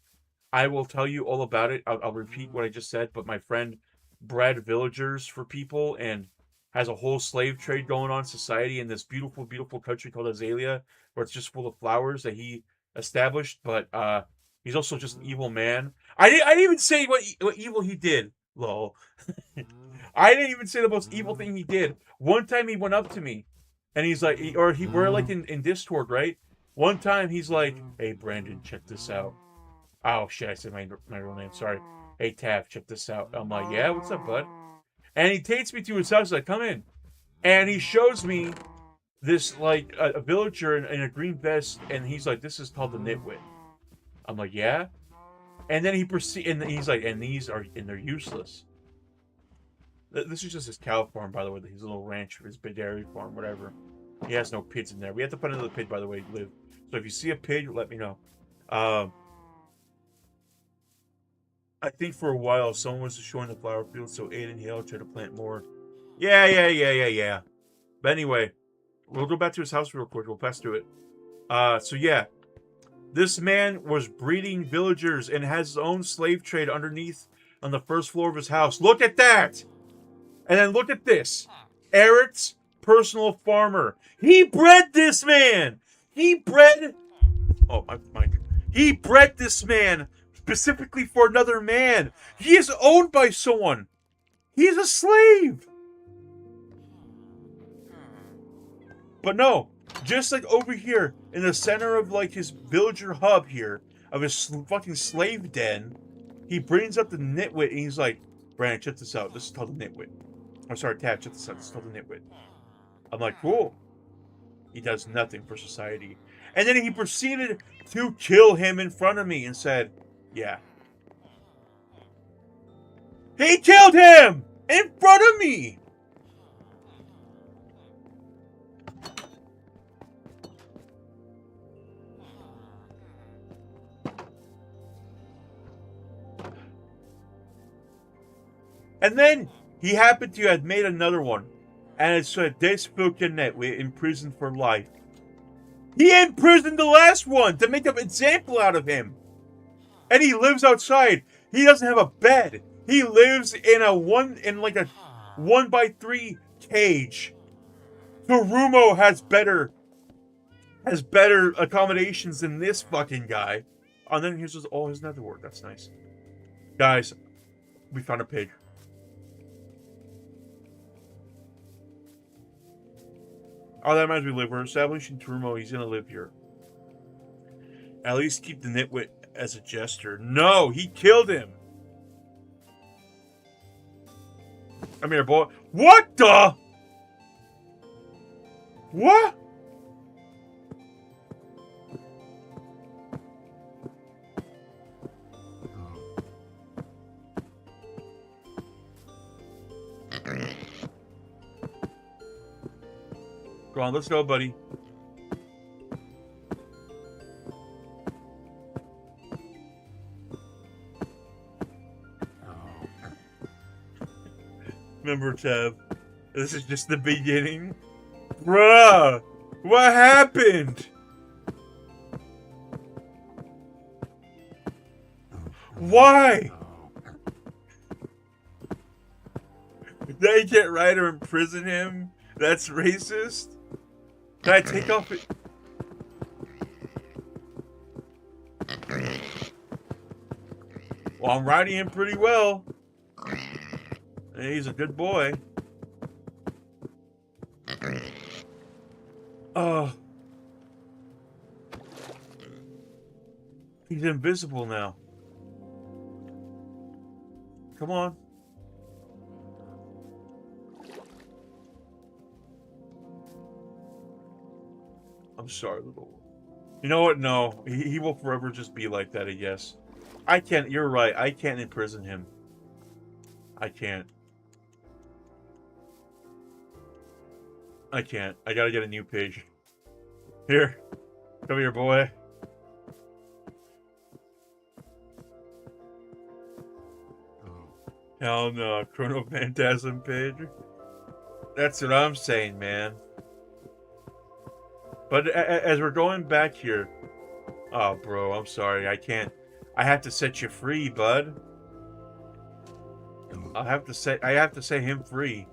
I will tell you all about it. I'll repeat what I just said, but my friend bred villagers for people and has a whole slave trade going on in society in this beautiful, beautiful country called Azalea, where it's just full of flowers that he established. But he's also just an evil man. I didn't even say what evil he did. Lol. I didn't even say the most evil thing he did. One time he went up to me, and he's like, we're like in Discord, right? One time he's like, "Hey Brandon, check this out." Oh shit, I said my real name. Sorry. "Hey Tav, check this out." I'm like, "Yeah, what's up, bud?" And he takes me to his house. He's like, "Come in," and he shows me this like a villager in a green vest, and he's like, "This is called the Nitwit." I'm like, "Yeah," and then and he's like, "And they're useless." This is just his cow farm, by the way. His little ranch, his dairy farm, whatever. He has no pigs in there. We have to find another pig, by the way, Liv. So if you see a pig, let me know. I think for a while someone was showing the flower field, so Aiden and Hale tried to plant more. Yeah. But anyway, we'll go back to his house real quick. We'll pass through it. So yeah, this man was breeding villagers and has his own slave trade underneath on the first floor of his house. Look at that! And then look at this. Eric's personal farmer. He bred this man! He bred this man specifically for another man. He is owned by someone. He's a slave. But no, just like over here in the center of like his villager hub here, of his fucking slave den, he brings up the Nitwit and he's like, "Brandon, check this out. This is called the Nitwit." I'm sorry, Tab, check this out. This is called the Nitwit. I'm like, cool. He does nothing for society. And then he proceeded to kill him in front of me and said, "Yeah." He killed him in front of me. And then he happened to have made another one. And it said, "This Fukinet, we imprisoned for life." He imprisoned the last one to make an example out of him. And he lives outside. He doesn't have a bed. He lives in a 1x3 cage. Tarumo has better accommodations than this fucking guy. And then here's all his netherwork. That's nice. Guys, we found a pig. Oh, that reminds me, Liv. We're establishing Tarumo. He's gonna live here. At least keep the Nitwit as a jester. No, he killed him. Come here, boy. What the? What? Go on, let's go, buddy. Remember, Tev, this is just the beginning. Bruh, what happened? Why? They get right or imprison him? That's racist? Can I take off it? Well, I'm riding him pretty well. He's a good boy. He's invisible now. Come on. I'm sorry, little one. You know what? No. He will forever just be like that, I guess. I can't. You're right. I can't imprison him. I can't. I can't. I gotta get a new page. Here. Come here, boy. Hell no. Chrono Phantasm page. That's what I'm saying, man. But as we're going back here... Oh, bro, I'm sorry. I can't... I have to set you free, bud. I have to set him free.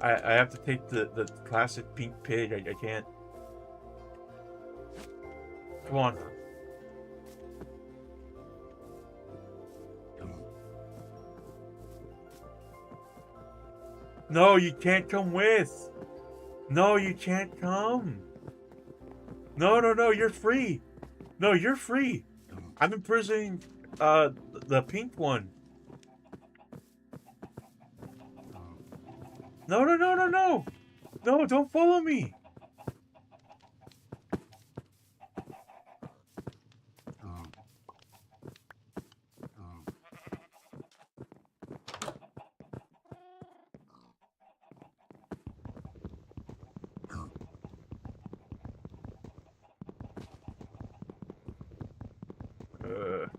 I have to take the classic pink pig. I can't. Come on. No, you can't come with. No, you can't come. No, no, no, you're free. No, you're free. I'm imprisoning the pink one. No, no, no, no, no. No, don't follow me.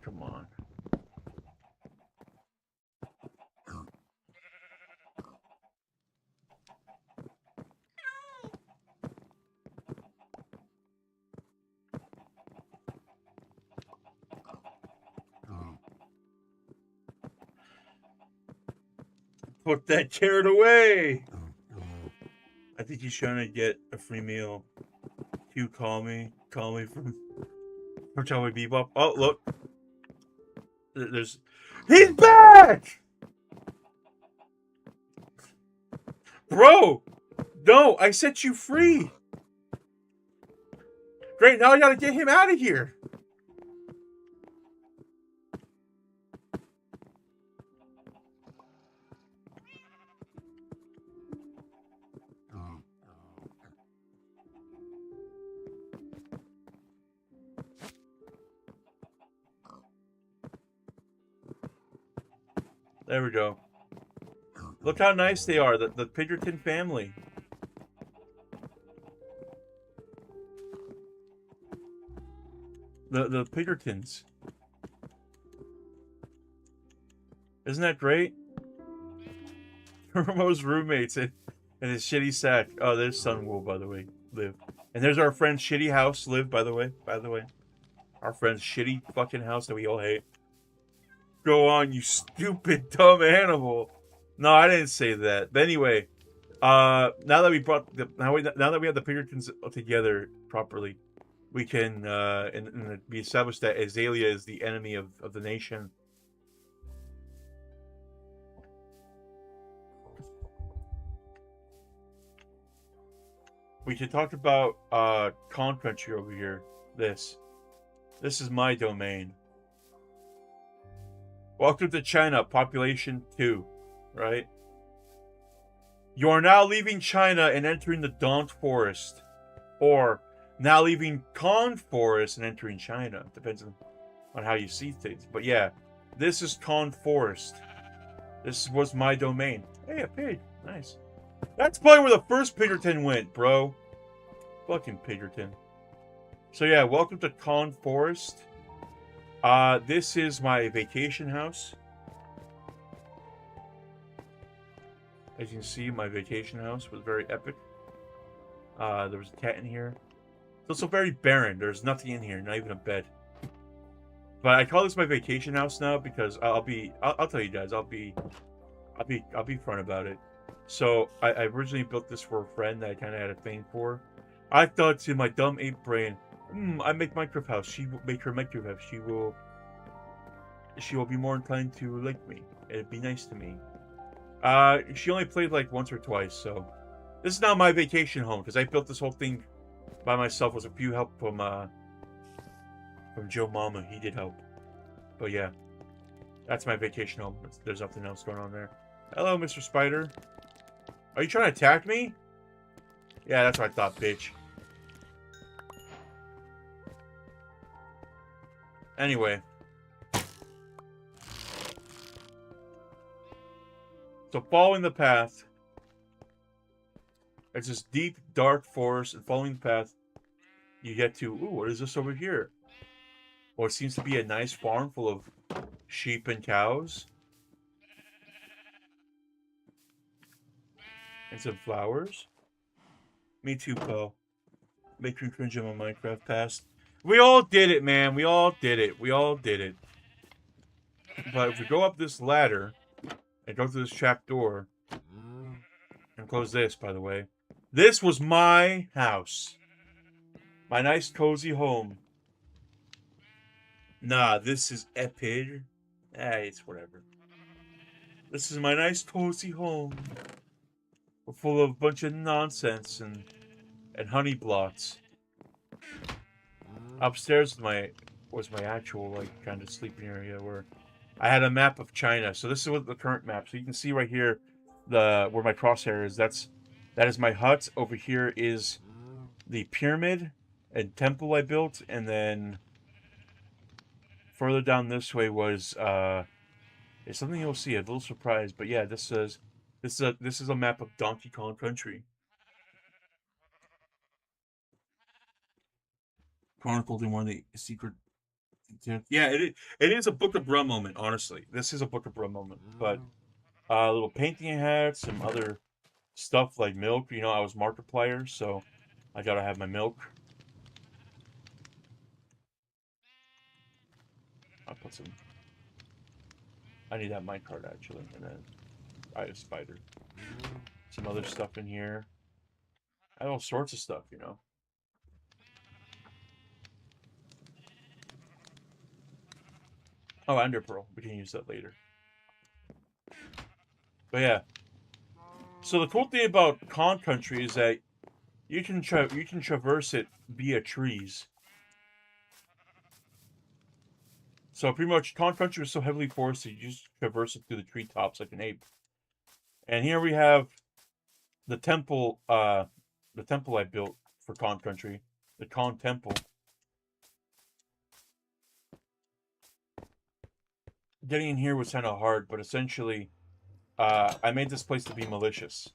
Come on. Put that carrot away. I think he's trying to get a free meal. Hugh, call me from Cowboy Bebop. Oh, look. He's back! Bro! No, I set you free. Great, now I gotta get him out of here. There we go. Look how nice they are, the Pidgeotton family. The Pidgeottons. Isn't that great? Romo's roommates and his shitty sack. Oh, there's Sunwool, by the way. Live. And there's our friend's shitty house, Live, by the way. Our friend's shitty fucking house that we all hate. Go on, you stupid, dumb animal. No, I didn't say that. But anyway, now that we brought now that we have the Pidgeottons together properly, we can and we established that Azalea is the enemy of the nation. We should talk about Con Country over here. This is my domain. Welcome to China, population 2, right? You are now leaving China and entering the Daunt Forest. Or now leaving Con Forest and entering China. Depends on how you see things. But yeah, this is Con Forest. This was my domain. Hey, a pig. Nice. That's probably where the first Pidgeotton went, bro. Fucking Pidgeotton. So yeah, welcome to Con Forest. This is my vacation house. As you can see, my vacation house was very epic. There was a cat in here. It's also very barren. There's nothing in here, not even a bed. But I call this my vacation house now because I'll tell you guys, I'll be front about it. So I originally built this for a friend that I kind of had a thing for. I thought to my dumb ape brain, I make Minecraft house. She will make her Minecraft house. She will be more inclined to like me. It'd be nice to me. She only played like once or twice, so This is now my vacation home because I built this whole thing by myself with a few help from Joe Mama. He did help. But yeah, that's my vacation home. There's nothing else going on there. Hello, Mr. Spider. Are you trying to attack me? Yeah, that's what I thought, bitch. Anyway. So following the path. It's this deep, dark forest, and following the path, you get to, ooh, what is this over here? Well, it seems to be a nice farm full of sheep and cows. And some flowers. Me too, Paul. Make me cringe on my Minecraft past. We all did it, man. We all did it. We all did it. But if we go up this ladder and go through this trap door and close this, by the way. This was my house. My nice, cozy home. Nah, this is epic. It's whatever. This is my nice, cozy home. Full of a bunch of nonsense and honey blots. Upstairs was my actual, like, kind of sleeping area where I had a map of China. So this is what the current map. So you can see right here where my crosshair is. That is my hut. Over here is the pyramid and temple I built, and then further down this way was it's something you'll see, a little surprise. But yeah, this is a map of Donkey Kong Country. Chronicled in one of the secret. Yeah, it is a Book of Bruh moment. Honestly, this is a Book of Bruh moment. But a little painting I had, some other stuff like milk. You know, I was Markiplier, so I gotta have my milk. I'll put some. I need that minecart actually, and then I have a spider. Some other stuff in here. I have all sorts of stuff, you know. Oh, Ender Pearl. We can use that later. But yeah. So the cool thing about Kong Country is that you can traverse it via trees. So pretty much Kong Country is so heavily forested, you just traverse it through the treetops like an ape. And here we have the temple I built for Kong Country, the Kong Temple. Getting in here was kind of hard, but essentially, I made this place to be malicious.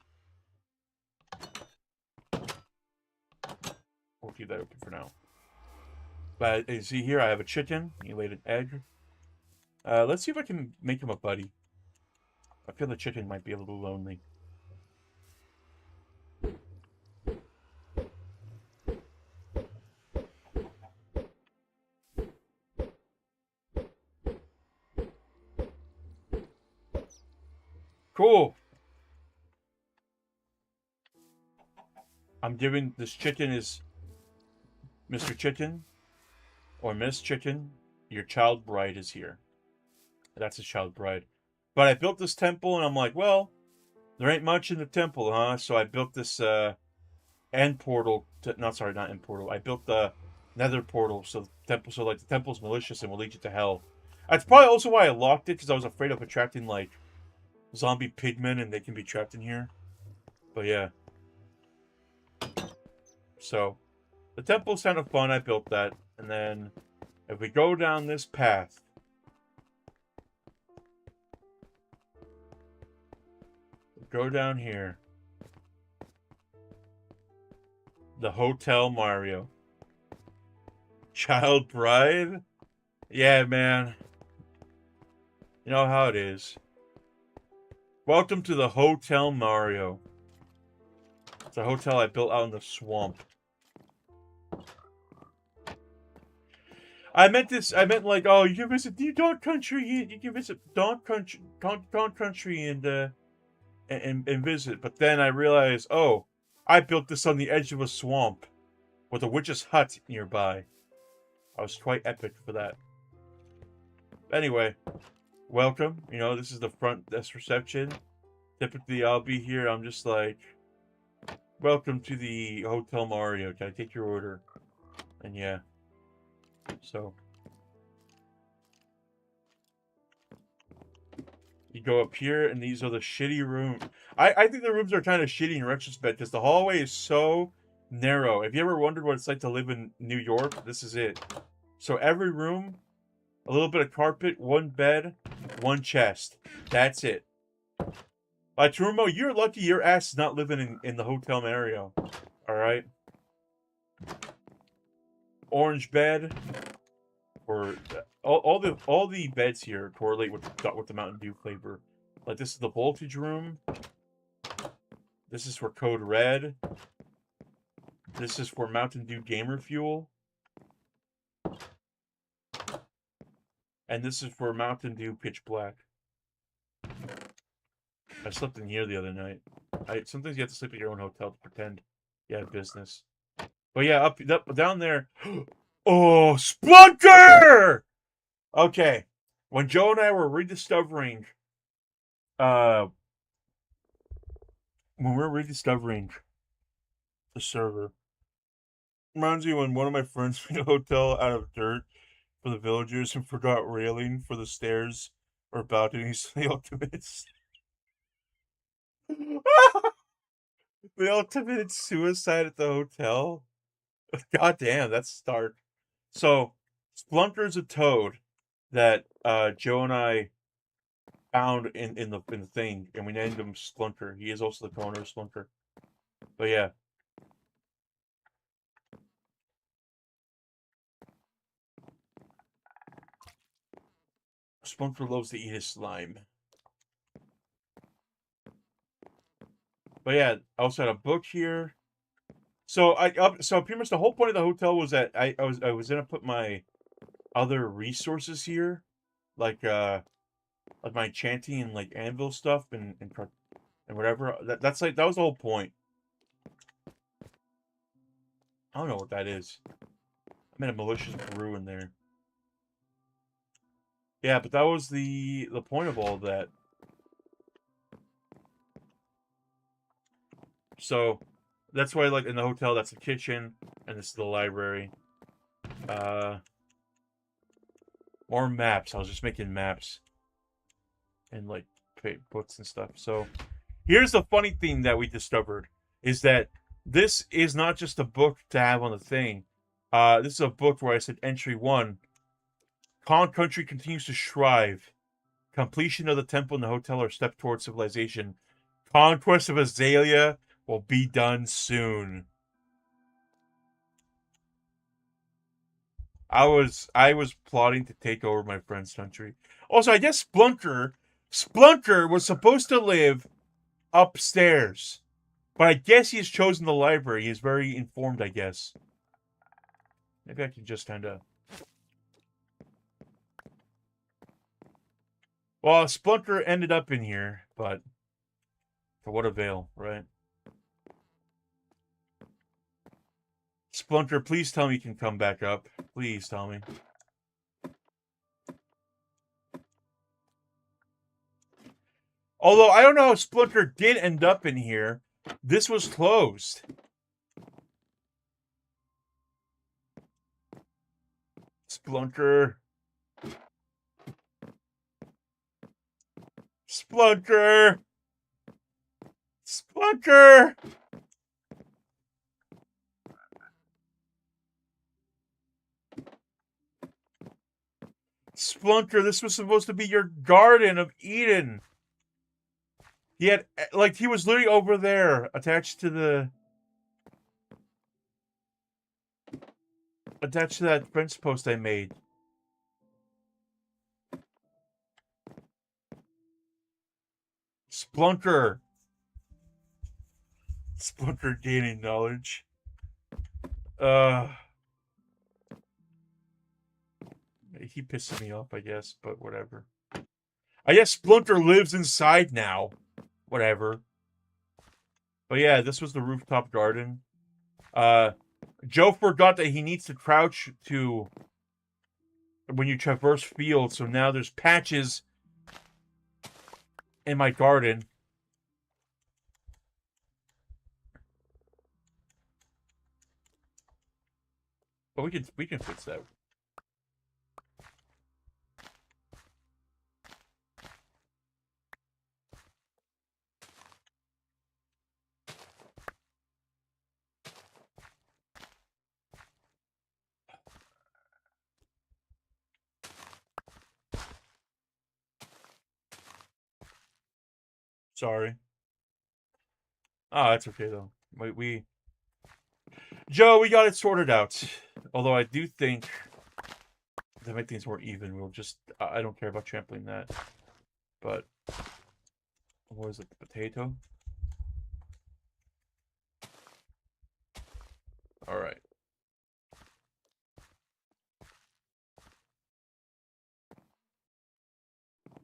We'll keep that open for now. But you see here, I have a chicken. He laid an egg. Let's see if I can make him a buddy. I feel the chicken might be a little lonely. Cool. I'm giving this chicken is Mr. Chicken or Miss Chicken. Your child bride is here. That's his child bride. But I built this temple and I'm like, well, there ain't much in the temple, huh? So I built this end portal. Not end portal. I built the nether portal so the temple's malicious and will lead you to hell. That's probably also why I locked it, because I was afraid of attracting like zombie pigmen and they can be trapped in here. But yeah. So the temple's kind of fun. I built that. And then if we go down this path, go down here. The Hotel Mario. Child bride? Yeah, man. You know how it is. Welcome to the Hotel Mario. It's a hotel I built out in the swamp. I meant like, oh, you can visit the Dawn Country. You can visit Dawn Country and visit. But then I realized, oh, I built this on the edge of a swamp with a witch's hut nearby. I was quite epic for that. Anyway, welcome. You know, this is the front desk reception. Typically, I'll be here. I'm just like, Welcome to the Hotel Mario. Can I take your order? And yeah, so you go up here, and these are the shitty rooms. I think the rooms are kind of shitty in retrospect because the hallway is so narrow. If you ever wondered what it's like to live in New York, this is it. So every room, a little bit of carpet, one bed, one chest. That's it. Like, Trumo, you're lucky your ass is not living in the Hotel Mario. Alright? Orange bed. Or all the beds here correlate with the Mountain Dew flavor. Like, this is the voltage room. This is for Code Red. This is for Mountain Dew Gamer Fuel. And this is for Mountain Dew Pitch Black. I slept in here the other night. Sometimes you have to sleep at your own hotel to pretend you have business. But yeah, up down there. Oh, Splunker! Okay. When Joe and I were rediscovering when we were rediscovering the server, reminds me when one of my friends made a hotel out of dirt for the villagers and forgot railing for the stairs or balconies. The ultimate suicide at the hotel. God damn, that's stark. So, Splunker's a toad that Joe and I found in the thing, and we named him Splunker. He is also the co-owner of Splunker. But yeah. Splunker loves to eat his slime. But yeah, I also had a book here. So so pretty much the whole point of the hotel was that I was gonna put my other resources here, like my chanting and like anvil stuff and whatever. That's like that was the whole point. I don't know what that is. I made a malicious brew in there. Yeah, but that was the point of all of that. So that's why, like, in the hotel, that's the kitchen, and this is the library. More maps. I was just making maps and like books and stuff. So here's the funny thing that we discovered is that this is not just a book to have on the thing. This is a book where I said entry 1. Kong Country continues to strive. Completion of the temple and the hotel are step towards civilization. Conquest of Azalea will be done soon. I was plotting to take over my friend's country. Also, I guess Splunker was supposed to live upstairs. But I guess he's chosen the library. He's very informed, I guess. Maybe I can just kind of... Well, Splunker ended up in here, but to what avail, right? Splunker, please tell me you can come back up. Please tell me. Although, I don't know how Splunker did end up in here. This was closed. Splunker. Splunker! Splunker! Splunker, this was supposed to be your Garden of Eden. He had, like, he was literally over there, attached to that fence post I made. Splunker. Splunker gaining knowledge. He pisses me off, I guess, but whatever. I guess Splunker lives inside now. Whatever. But yeah, this was the rooftop garden. Joe forgot that he needs to crouch to when you traverse fields, so now there's patches in my garden. But we can fix that. Sorry. Ah, that's okay though. Joe, we got it sorted out. Although I do think to make things more even, we'll just I don't care about trampling that. But what is it? The potato? All right.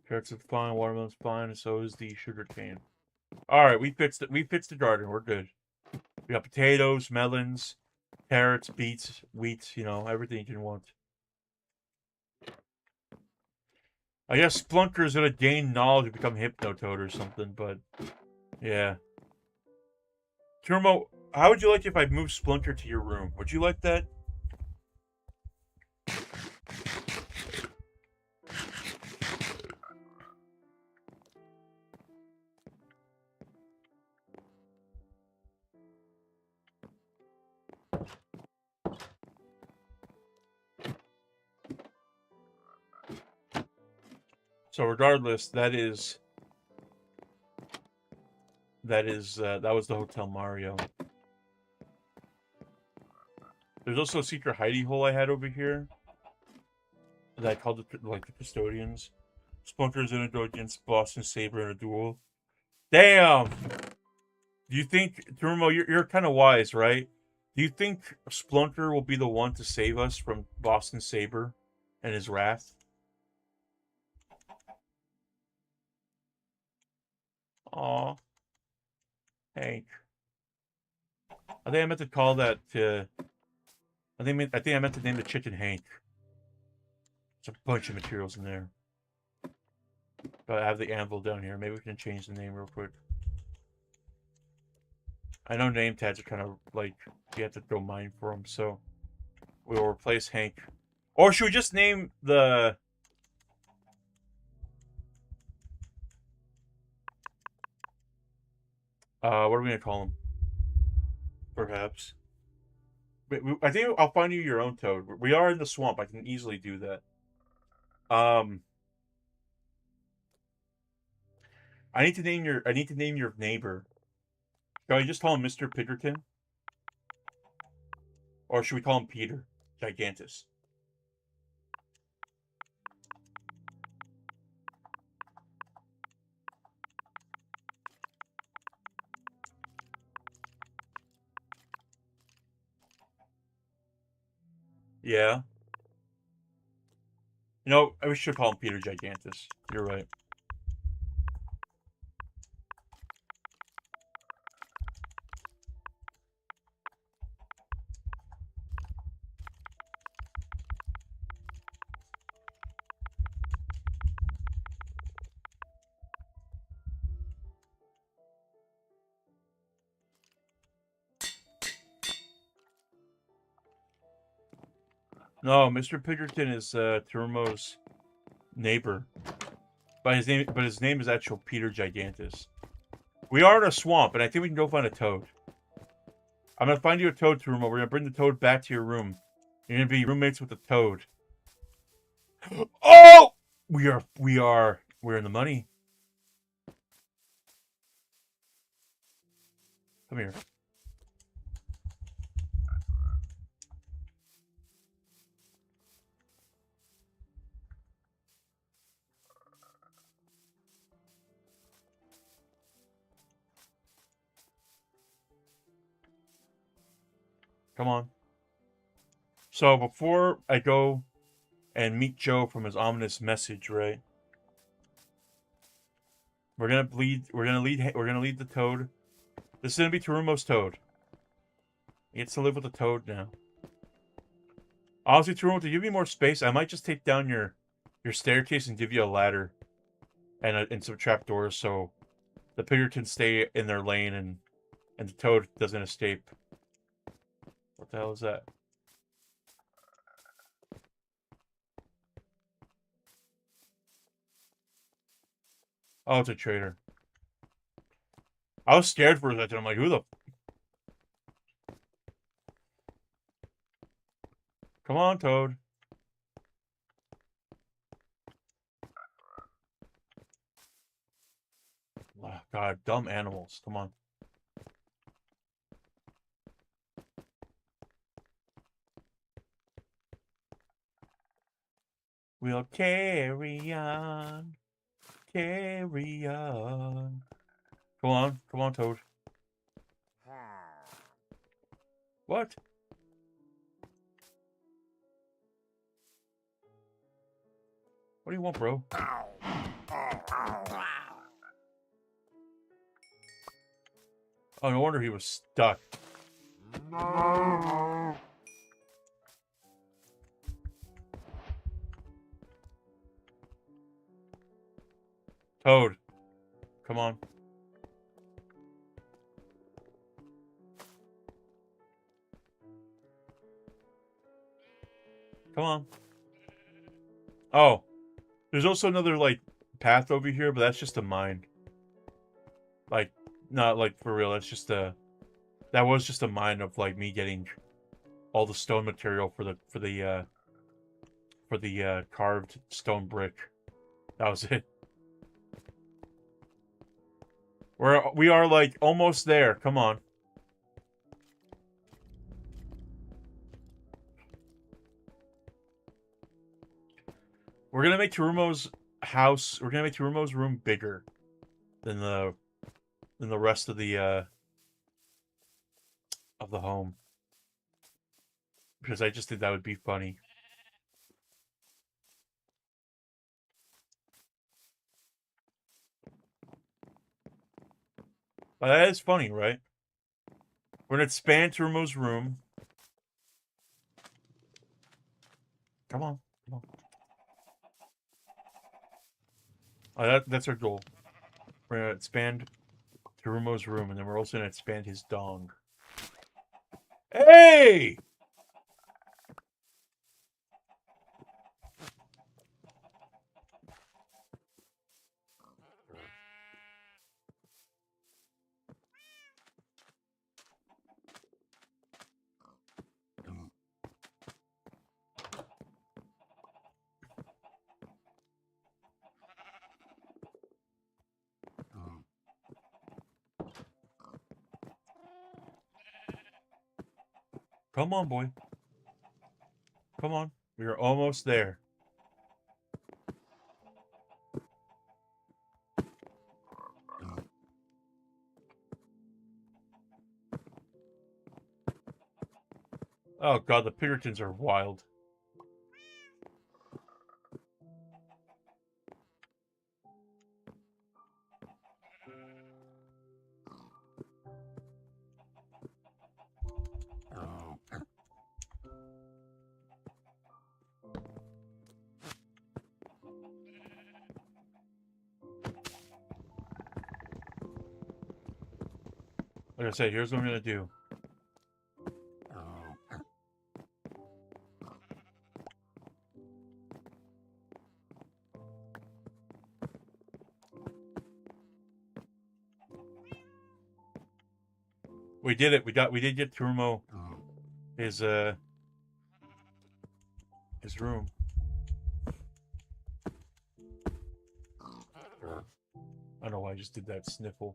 Carrots are fine, watermelon's fine, and so is the sugar cane. All right, we fixed it. We fixed the garden. We're good. We got potatoes, melons, carrots, beets, wheat. You know, everything you can want. I guess Splunker's gonna gain knowledge and become Hypnotoad or something, but yeah. Turmo, how would you like if I moved Splunker to your room? Would you like that? So regardless, that was the Hotel Mario. There's also a secret hidey hole I had over here that I called like the custodians. Splunker's gonna go against Boston Saber in a duel. Damn! Do you think, Turmo, you're kind of wise, right? Do you think Splunker will be the one to save us from Boston Saber and his wrath? Aw. Hank. I think I meant to call that, I think I meant to name the chicken Hank. There's a bunch of materials in there. But I have the anvil down here. Maybe we can change the name real quick. I know name tags are kind of like, you have to go mine for them, so we will replace Hank. Or should we just name the... what are we going to call him? Perhaps. I think I'll find you your own toad. We are in the swamp. I can easily do that. I need to name your neighbor. Shall I just call him Mr. Pitterton? Or should we call him Peter Gigantus? Yeah. You know, we should call him Peter Gigantus. You're right. No, Mr. Pitterton is Turmo's neighbor. But his name is actual Peter Gigantus. We are in a swamp, and I think we can go find a toad. I'm gonna find you a toad, Turmo. We're gonna bring the toad back to your room. You're gonna be roommates with the toad. Oh! We're in the money. Come here. Come on. So before I go and meet Joe from his ominous message, right? We're gonna lead the toad. This is gonna be Tarumo's toad. He gets to live with the toad now. Honestly, Tarumo, to give you more space, I might just take down your staircase and give you a ladder and some trapdoors so the pigger can stay in their lane and the toad doesn't escape. What the hell is that? Oh, it's a traitor. I was scared for a second. I'm like, who the... Come on, Toad. Oh, God, dumb animals. Come on. We'll carry on. Carry on. Come on. Come on, Toad. What? What do you want, bro? Oh, no wonder he was stuck. Toad. Come on. Come on. Oh. There's also another, like, path over here, but that's just a mine. Like, not, like, for real. That's just a... That was just a mine of, like, me getting all the stone material for the carved stone brick. That was it. We are, like, almost there. Come on. We're gonna make Terumo's house... We're gonna make Terumo's room bigger than the rest of the home. Because I just think that would be funny. But that is funny, right? We're gonna expand Terumo's room. Come on. Come on. Oh, that's our goal. We're gonna expand Terumo's room, and then we're also gonna expand his dong. Hey! Come on, boy. Come on. We are almost there. Oh, God, the Pinkertons are wild. Like I said, here's what I'm gonna do. We did it. We did get Terumo his room. I don't know why I just did that sniffle.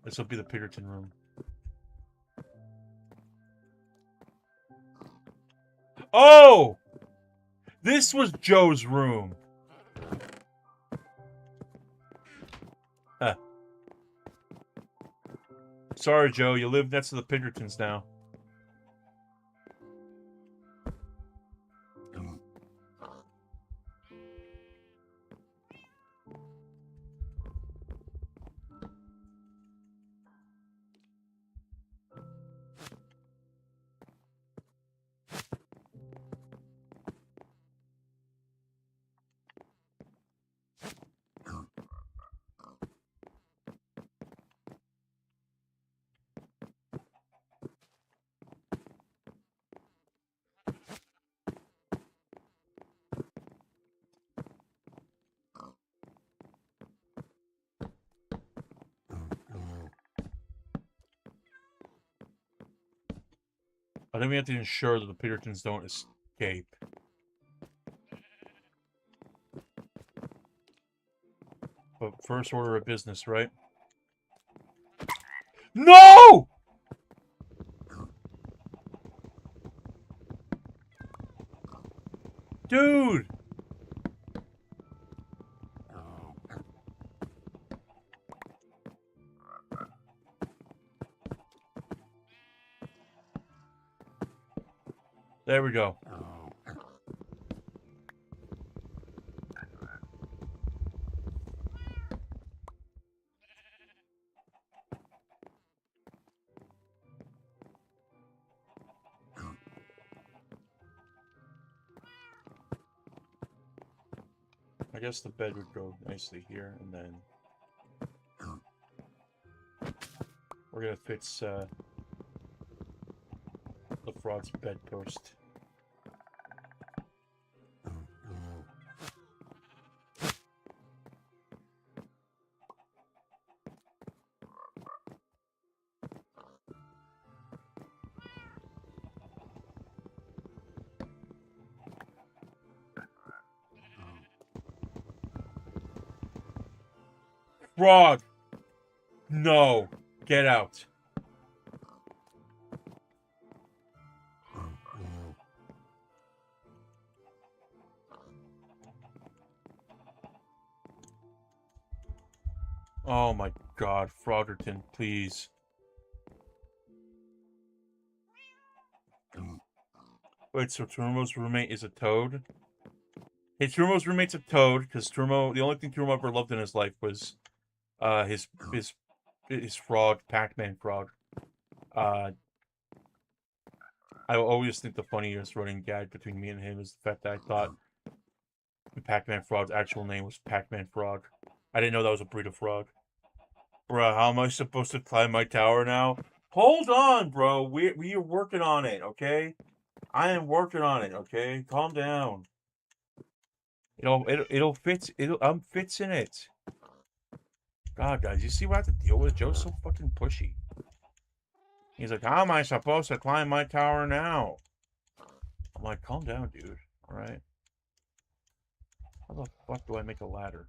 This will be the Pinkerton room. Oh! This was Joe's room. Huh. Sorry, Joe. You live next to the Pinkertons now. I think we have to ensure that the Pinkertons don't escape. But first order of business, right? No! Dude! There we go. I guess the bed would go nicely here, and then we're gonna fix the frog's bedpost. Frog! No! Get out. Oh my god, Froggerton, please. Wait, so Turumo's roommate is a toad? Hey, Turumo's roommate's a toad, because Turumo, the only thing Turumo ever loved in his life was his frog, Pac-Man frog. I always think the funniest running gag between me and him is the fact that I thought the Pac-Man frog's actual name was Pac-Man frog. I didn't know that was a breed of frog. Bruh, how am I supposed to climb my tower now? Hold on, bro. We are working on it, okay? I am working on it, okay? Calm down. It'll fit. I'm fixing it. God, guys, you see what I have to deal with? Joe's so fucking pushy. He's like, how am I supposed to climb my tower now? I'm like, calm down, dude. All right. How the fuck do I make a ladder?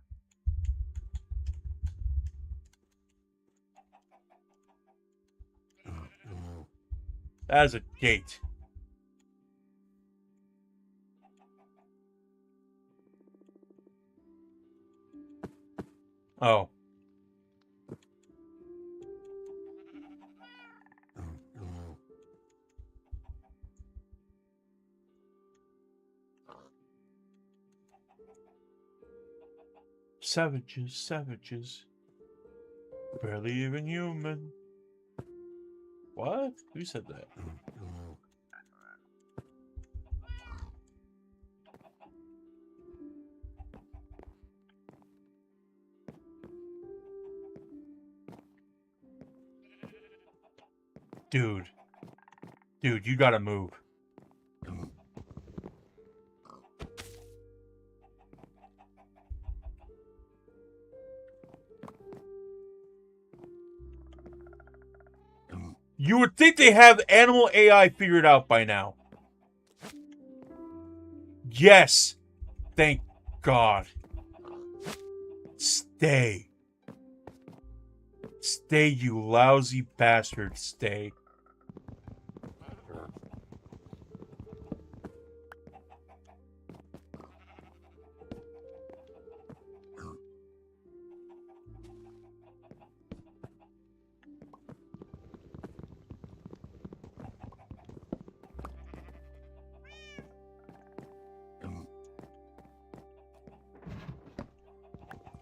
That is a gate. Oh. Savages, savages. Barely even human. What? Who said that? Dude. Dude, you gotta move. You would think they have animal AI figured out by now. Yes. Thank God. Stay. Stay, you lousy bastard. Stay.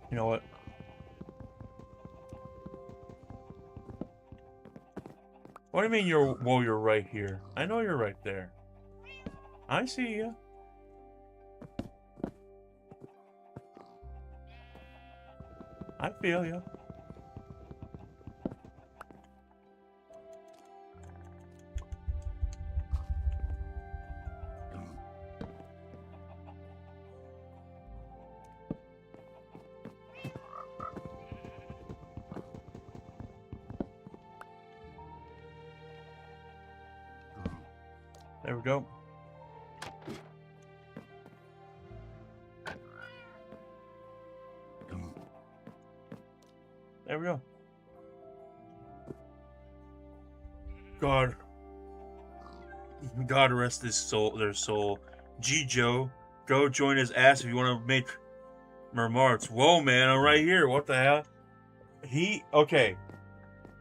You know what? What do you mean you're right here? I know you're right there. I see you. I feel you. There we go. There we go. God rest his soul, their soul. G Joe, go join his ass if you want to make remarks. Whoa, man, I'm right here. What the hell? Okay.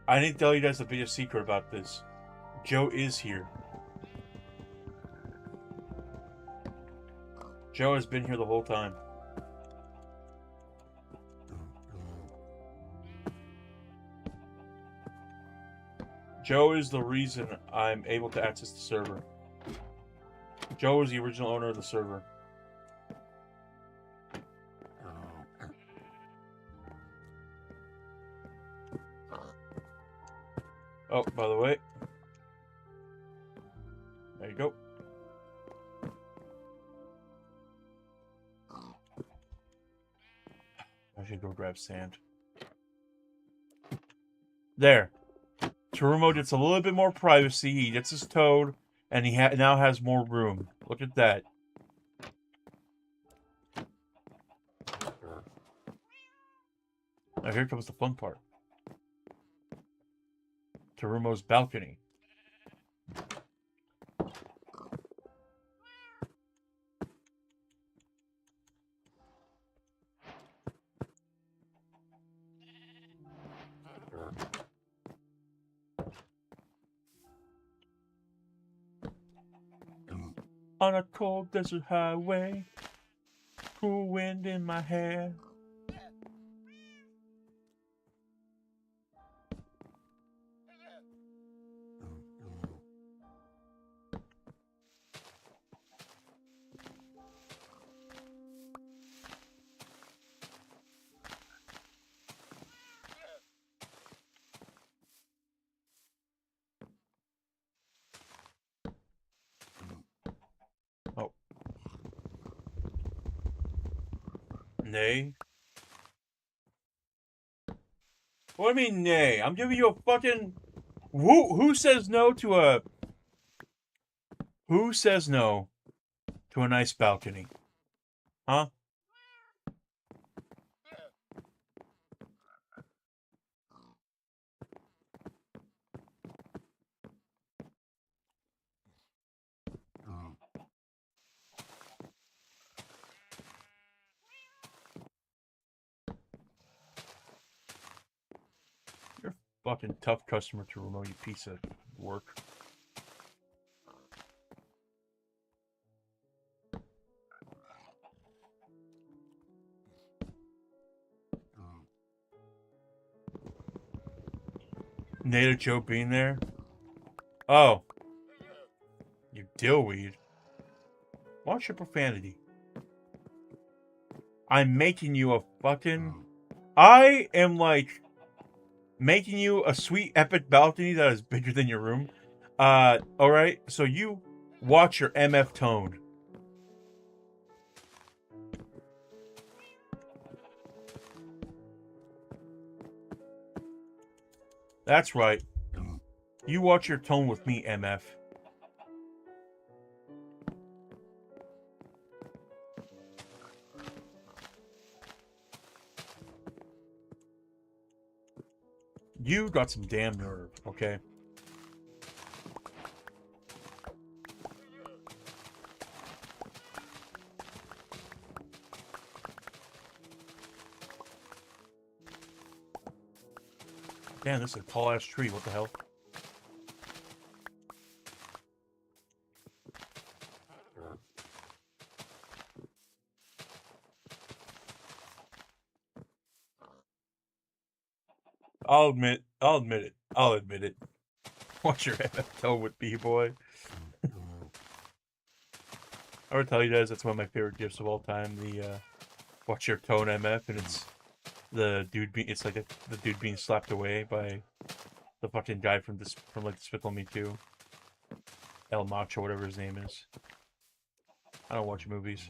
I didn't tell you guys the biggest secret about this. Joe is here. Joe has been here the whole time. Joe is the reason I'm able to access the server. Joe is the original owner of the server. Oh, by the way. There you go. I should go grab sand. There. Terumo gets a little bit more privacy. He gets his toad, and he now has more room. Look at that. Now here comes the fun part. Terumo's balcony. On a cold desert highway, cool wind in my hair. Oh. Nay? What do you mean, nay? I'm giving you a fucking... Who says no to a... Who says no to a nice balcony? Huh? You're a fucking tough customer, Terumo, you piece of work. Native Joe being there? Oh. You dillweed. Watch your profanity. I'm making you a fucking... I am, like, making you a sweet, epic balcony that is bigger than your room. Alright? So you watch your MF tone. That's right. You watch your tone with me, MF. You got some damn nerve, okay? Damn, this is a tall-ass tree. What the hell? I'll admit it. Watch your MF tone with B-boy. I would tell you guys that's one of my favorite gifs of all time. The watch your tone MF, and it's the dude it's like the dude being slapped away by the fucking guy from like Despicable Me 2. El Macho, whatever his name is. I don't watch movies.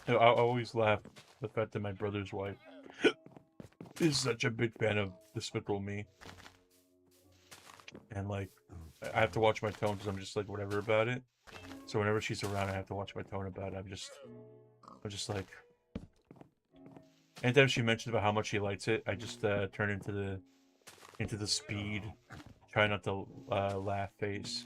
I always laugh at the fact that my brother's wife. is such a big fan of Despicable Me, and like, I have to watch my tone because I'm just like whatever about it. So whenever she's around, I have to watch my tone about it. I'm just like, anytime she mentions about how much she likes it, I just turn into the speed, try not to laugh face.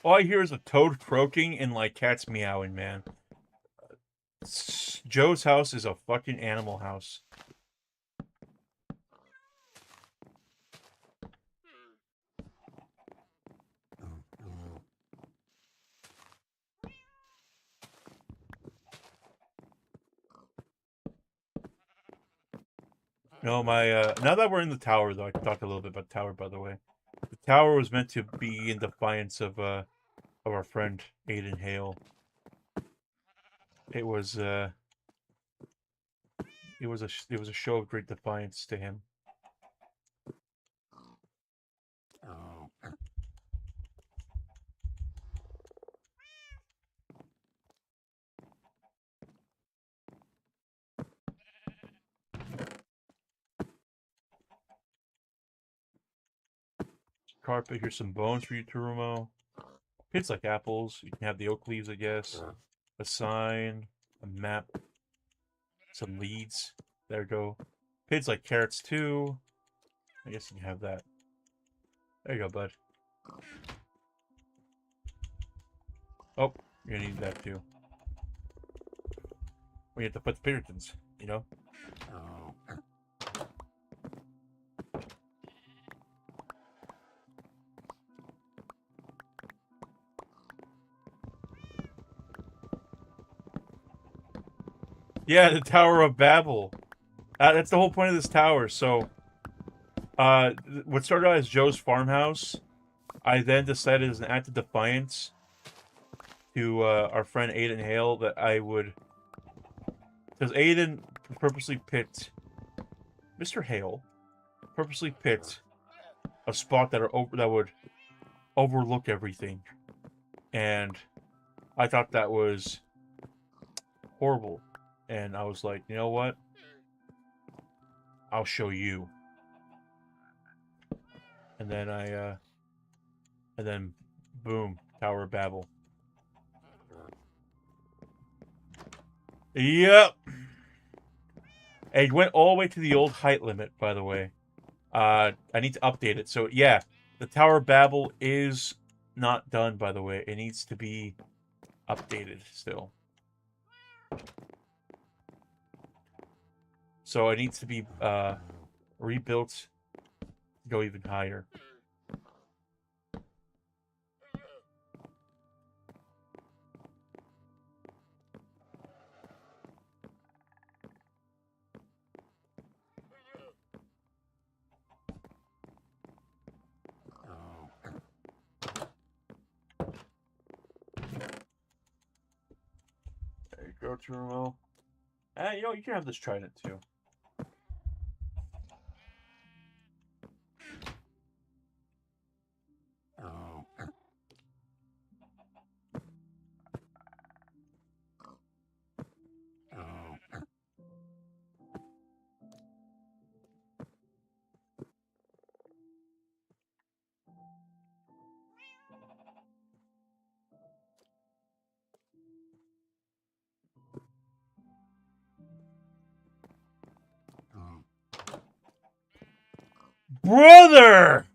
All I hear is a toad croaking and like cats meowing, man. Joe's house is a fucking animal house. No, my now that we're in the tower though, I can talk a little bit about the tower, by the way. The tower was meant to be in defiance of our friend Aiden Hale. It was it was a show of great defiance to him. Carpet, here's some bones for you to remove. It's like apples. You can have the oak leaves, I guess. A sign, a map, some leads. There we go. Pigs like carrots too. I guess you can have that. There you go, bud. Oh, you're gonna need that too. We have to put the Puritans, you know? Yeah, the Tower of Babel. That's the whole point of this tower. So, what started out as Joe's farmhouse, I then decided as an act of defiance to our friend Aiden Hale that I would, because Aiden purposely picked, Mr. Hale purposely picked a spot that would overlook everything, and I thought that was horrible, and I was like, you know what? I'll show you. And then and then, boom, Tower of Babel. Yep. It went all the way to the old height limit, by the way. I need to update it. So yeah, the Tower of Babel is not done, by the way. It needs to be updated still. So it needs to be rebuilt, go even higher. There you go, Turmo. You know, you can have this trident too. Brother!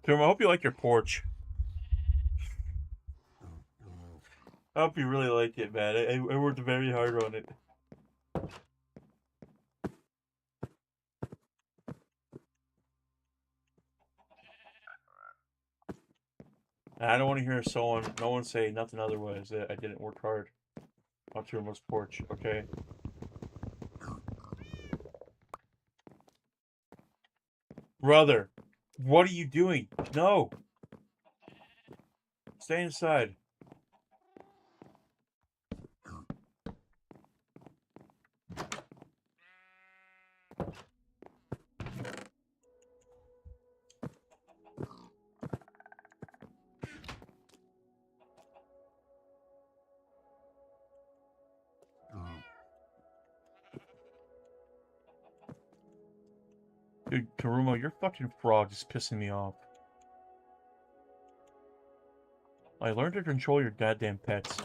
Tim, I hope you like your porch. I hope you really like it, man. I worked very hard on it. And I don't want to hear no one say nothing otherwise that I didn't work hard on Turumo's porch, okay? Brother, what are you doing? No. Stay inside. Dude, Terumo, your fucking frog is pissing me off. I learned to control your goddamn pets.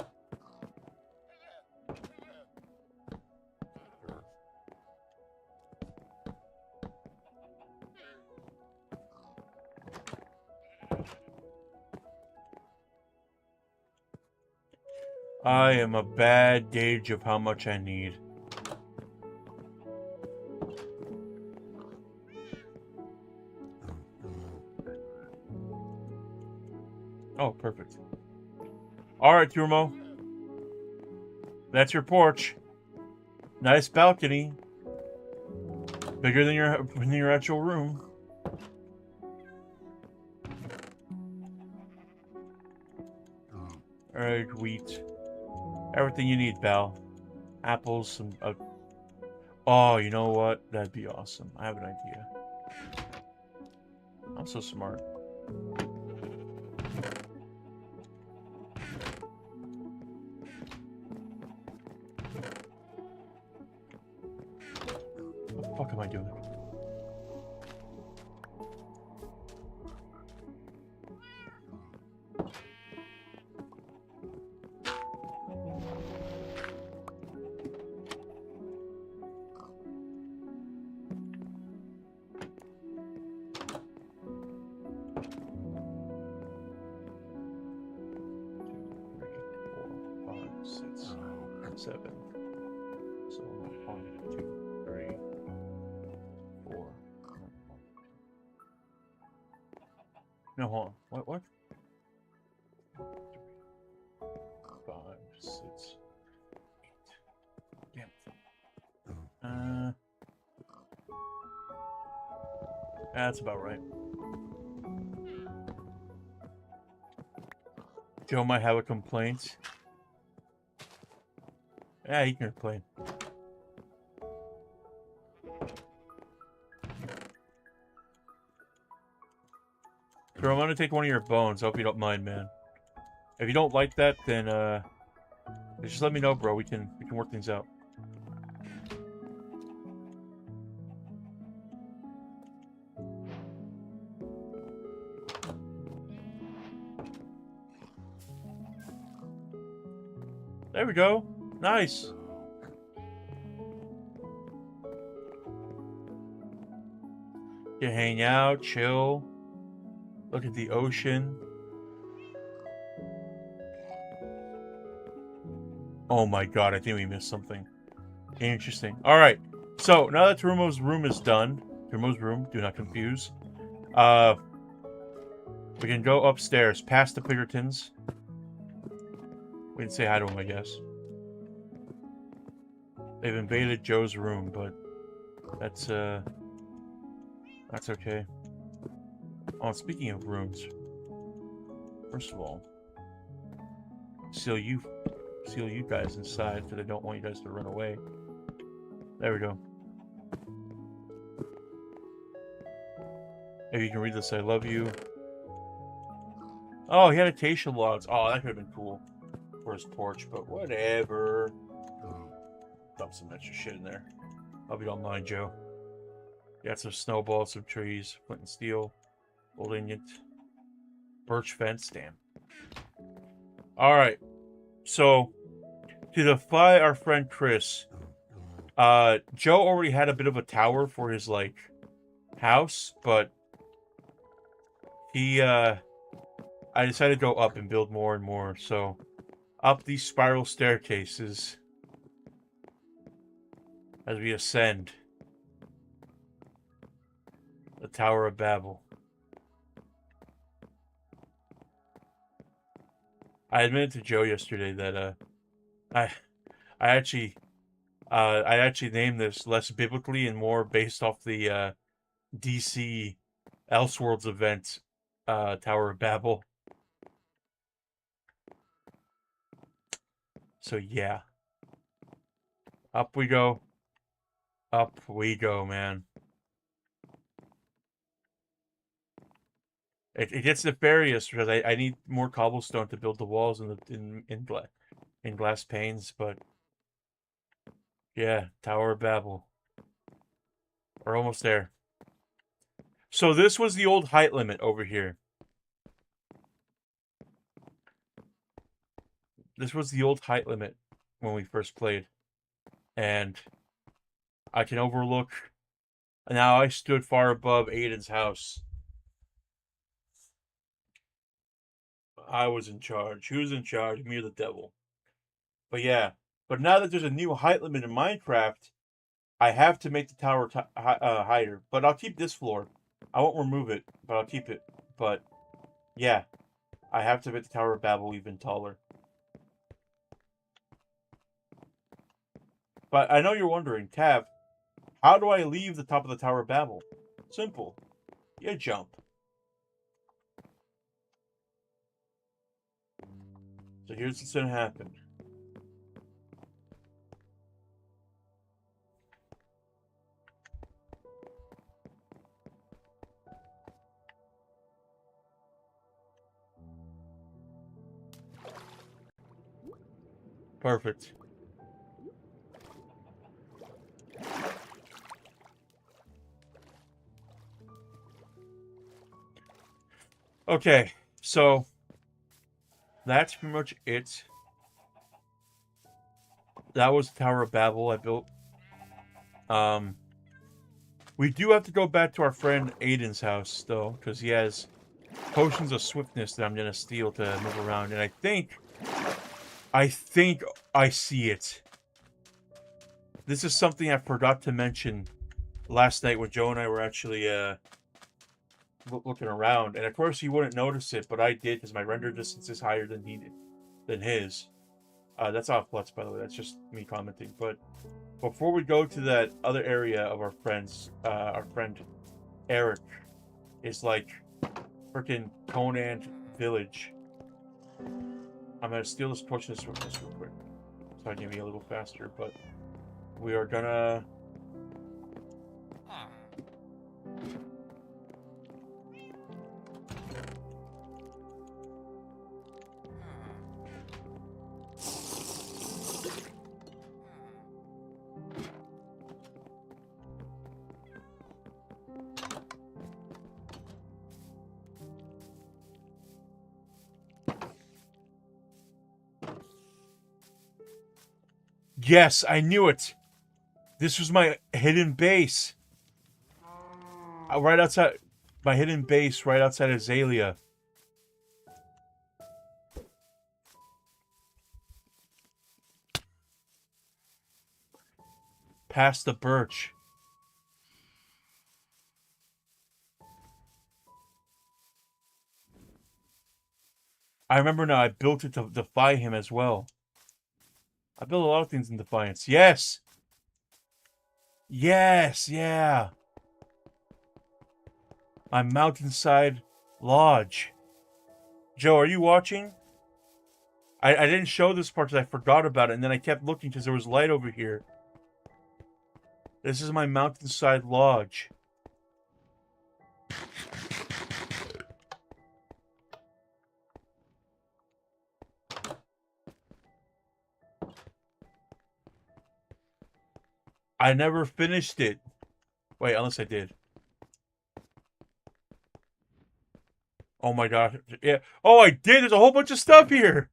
I am a bad gauge of how much I need. Oh, perfect. Alright, Terumo. That's your porch. Nice balcony. Bigger than your actual room. Alright, wheat. Everything you need, Belle. Apples, some... Oh, you know what? That'd be awesome. I have an idea. I'm so smart. What the fuck am I doing? Seven. So 1, 2, 3, 4. No, hold on. What? 3, 5, 6, 8. Damn. That's about right. Joe might have a complaint. Yeah, he can complain. So I'm gonna take one of your bones. I hope you don't mind, man. If you don't like that, then just let me know, bro. We can work things out. There we go. Nice. You hang out, chill, look at the ocean. Oh my god, I think we missed something. Interesting. Alright, so now that Terumo's room is done, Terumo's room, do not confuse, we can go upstairs, past the Piggertons. We can say hi to them, I guess. They've invaded Joe's room, but that's okay. Oh, speaking of rooms, first of all, seal you guys inside because I don't want you guys to run away. There we go. If you can read this, I love you. Oh, he had acacia logs. Oh, that could have been cool for his porch, but whatever. Dump some extra shit in there. Hope you don't mind, Joe. Got some snowballs, some trees, flint and steel, old ingot, birch fence. Damn. All right. So, to defy our friend Chris, Joe already had a bit of a tower for his, like, house, but I decided to go up and build more and more. So up these spiral staircases as we ascend the Tower of Babel. I admitted to Joe yesterday that I I actually I actually named this less biblically and more based off the DC Elseworlds event, Tower of Babel. So yeah, up we go. Up we go, man. It gets nefarious because I need more cobblestone to build the walls in glass panes, but yeah, Tower of Babel. We're almost there. So this was the old height limit over here. This was the old height limit when we first played. And I can overlook. Now I stood far above Aiden's house. I was in charge. Who's in charge? Me or the devil? But yeah. But now that there's a new height limit in Minecraft, I have to make the tower higher. But I'll keep this floor. I won't remove it, but I'll keep it. But yeah, I have to make the Tower of Babel even taller. But I know you're wondering, Tav, how do I leave the top of the Tower of Babel? Simple. You jump. So here's what's gonna happen. Perfect. Okay, so that's pretty much it. That was the Tower of Babel I built. We do have to go back to our friend Aiden's house, though, because he has potions of swiftness that I'm going to steal to move around. And I think I see it. This is something I forgot to mention last night when Joe and I were actually looking around. And of course, he wouldn't notice it, but I did because my render distance is higher than his. That's off Flux, by the way. That's just me commenting. But before we go to that other area of our friend Eric is like freaking Conan village. I'm gonna steal this potion of swiftness real quick, so I can be a little faster. But we are gonna. Yes, I knew it. This was my hidden base. Right outside, my hidden base right outside Azalea. Past the birch. I remember now, I built it to defy him as well. I built a lot of things in Defiance. Yes! Yes, yeah. My mountainside lodge. Joe, are you watching? I didn't show this part because I forgot about it, and then I kept looking because there was light over here. This is my mountainside lodge. I never finished it. Wait, unless I did. Oh my god. Yeah. Oh, I did. There's a whole bunch of stuff here.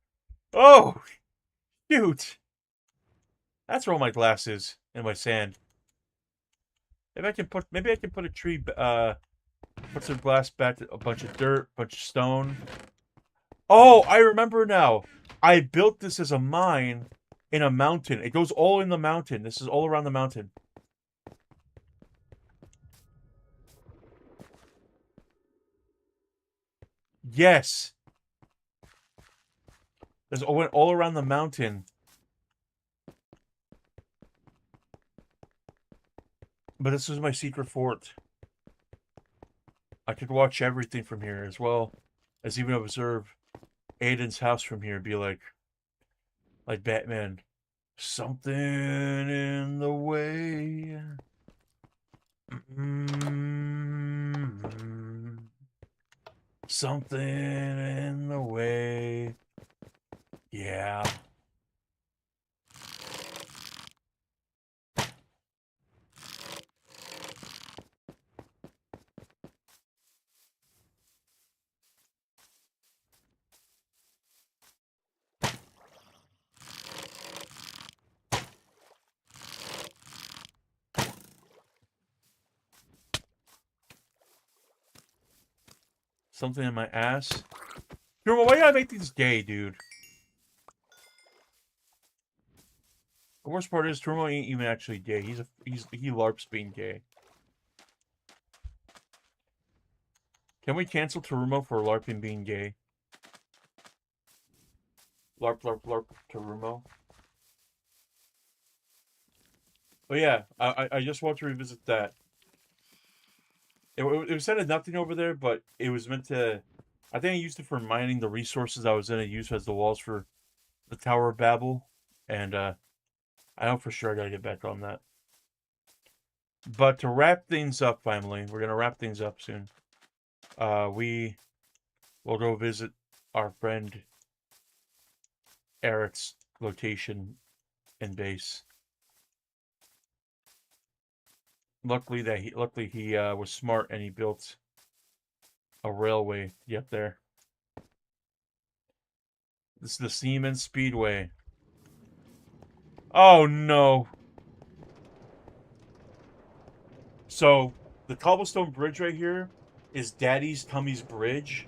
Oh, shoot. That's where all my glass is and my sand. Maybe I can put a tree Put some glass back, a bunch of dirt, bunch of stone. Oh, I remember now. I built this as a mine in a mountain. It goes all in the mountain. This is all around the mountain. Yes. This went all around the mountain. But this was my secret fort. I could watch everything from here, as well as even observe Aiden's house from here. Be like Batman. Something in the way. Something in the way. Yeah. Something in my ass. Why do I make these gay, dude? The worst part is Turmo ain't even actually gay. He LARPs being gay. Can we cancel Tarumo for LARPing being gay? LARP Tarumo. But yeah, I just want to revisit that. It was said nothing over there, but it was meant to. I think I used it for mining the resources I was going to use as the walls for the Tower of Babel, and I know for sure I got to get back on that. But to wrap things up, finally, we're gonna wrap things up soon. We will go visit our friend Eric's location and base. Luckily he was smart and he built a railway to get there. This is the Siemens Speedway. Oh no. So the cobblestone bridge right here is Daddy's Tummy's Bridge,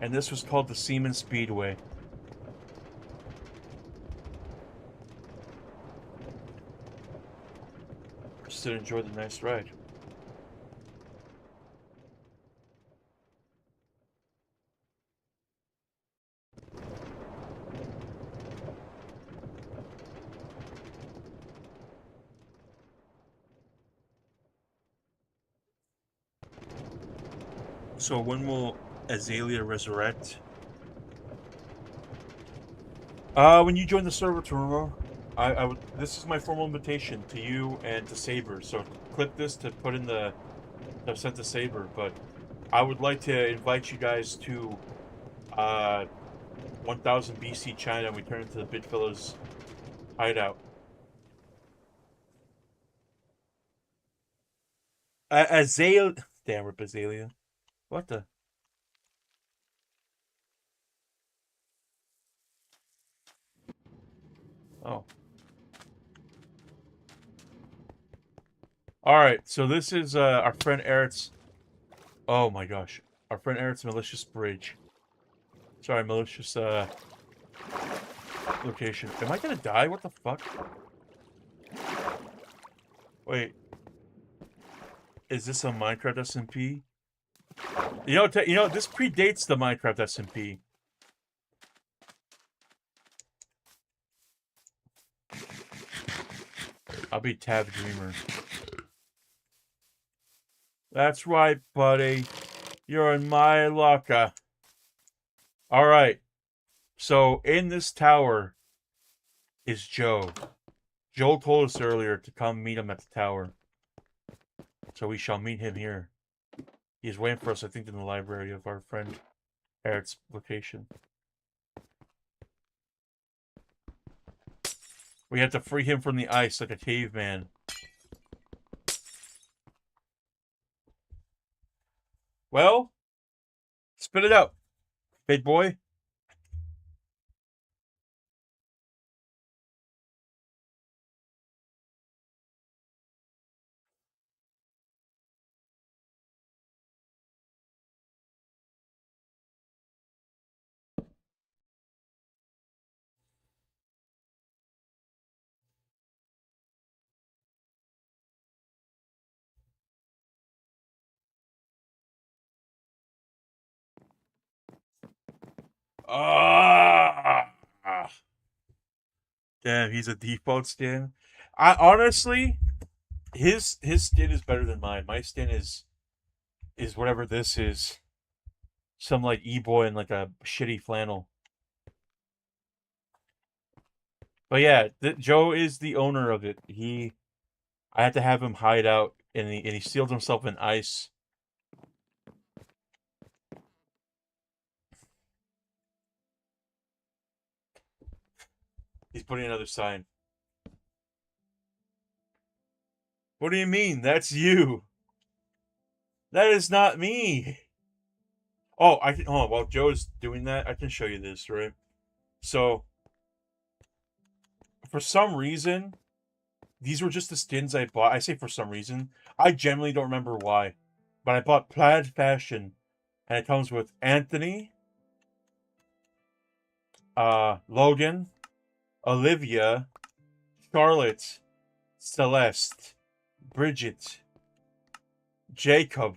and this was called the Siemens Speedway. Just to enjoy the nice ride. So when will Azalea resurrect? When you join the server, Tororo, I would. This is my formal invitation to you and to Saber. So click this to put in the. I've sent to Saber, but I would like to invite you guys to 1000 BC China, and we turn into the Bidfellas hideout. Azalea. Damn, rip Azalea. What the? Oh. All right. So this is our friend Eric's. Oh my gosh, our friend Eric's malicious bridge. Sorry, malicious location. Am I gonna die? What the fuck? Wait. Is this a Minecraft SMP? You know, this predates the Minecraft SMP. I'll be Tab Dreamer. That's right, buddy. You're in my locker. All right. So in this tower is Joe. Joel told us earlier to come meet him at the tower. So we shall meet him here. He's waiting for us, I think, in the library of our friend Eric's location. We have to free him from the ice like a caveman. Well, spit it out, big boy. Ah, damn, he's a default skin. I honestly, his skin is better than mine. My skin is whatever this is. Some like e-boy in like a shitty flannel. But yeah, Joe is the owner of it. I had to have him hide out, and he sealed himself in ice. He's putting another sign. What do you mean? That's you. That is not me. Oh, I can. Oh, while Joe is doing that, I can show you this, right? So, for some reason, these were just the skins I bought. I say for some reason. I generally don't remember why. But I bought Plaid Fashion, and it comes with Anthony, Logan, Olivia, Charlotte, Celeste, Bridget, Jacob,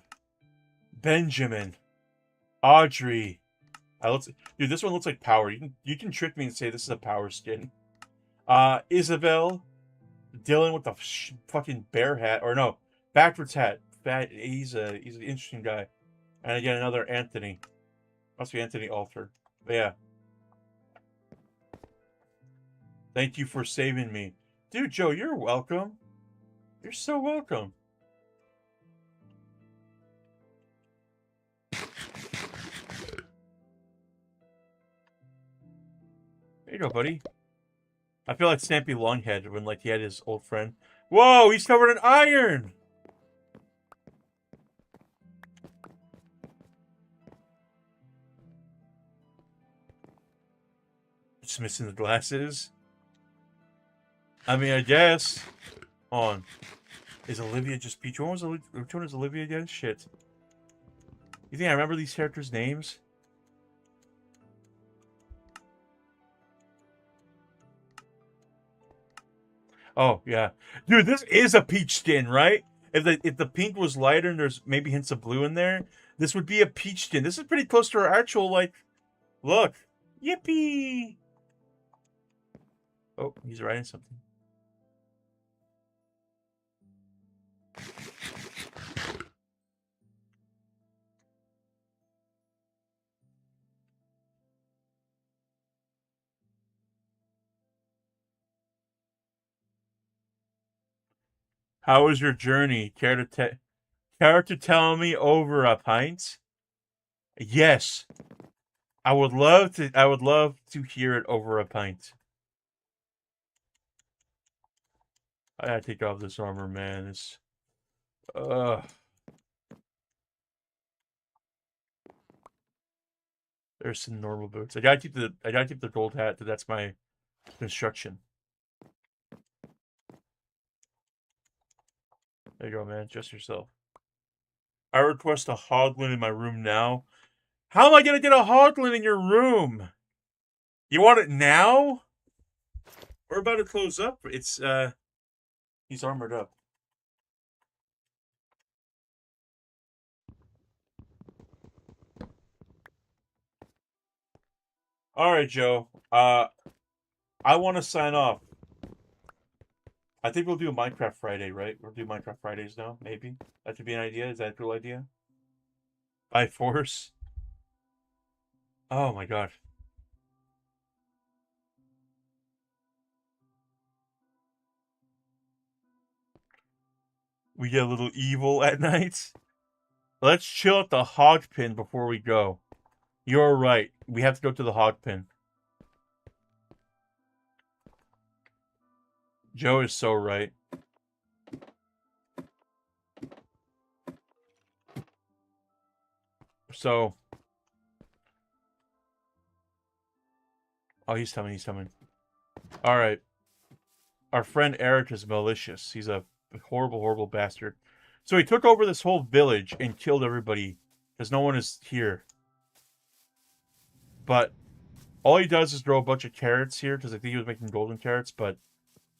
Benjamin, Audrey. Dude, this one looks like Power. You can trick me and say this is a Power skin. Isabel, Dylan with the fucking bear hat, or no, backwards hat. He's an interesting guy. And again, another Anthony. Must be Anthony Alter. But yeah. Thank you for saving me. Dude, Joe, you're welcome. You're so welcome. There you go, buddy. I feel like Snappy Longhead when like he had his old friend. Whoa, he's covered in iron! Just missing the glasses. I mean, I guess. Hold on. Is Olivia just Peach? Which one is Olivia again? Shit. You think I remember these characters' names? Oh, yeah. Dude, this is a peach skin, right? If the pink was lighter and there's maybe hints of blue in there, this would be a peach skin. This is pretty close to our actual, like, look. Yippee! Oh, he's writing something. How was your journey? Care to tell me over a pint? Yes. I would love to hear it over a pint. I gotta take off this armor, man. It's there's some normal boots. I gotta keep the gold hat. That's my construction. There you go, man. Just yourself. I request a hoglin in my room now. How am I gonna get a hoglin in your room? You want it now? We're about to close up. It's he's armored up. All right, Joe. I want to sign off. I think we'll do a Minecraft Friday, right? We'll do Minecraft Fridays now, maybe. That could be an idea. Is that a cool idea? By force? Oh my god. We get a little evil at night. Let's chill at the hog pin before we go. You're right. We have to go to the hog pin. Joe is so right. So. Oh, he's coming. Alright. Our friend Eric is malicious. He's a horrible, horrible bastard. So he took over this whole village and killed everybody. Because no one is here. But all he does is grow a bunch of carrots here. Because I think he was making golden carrots. But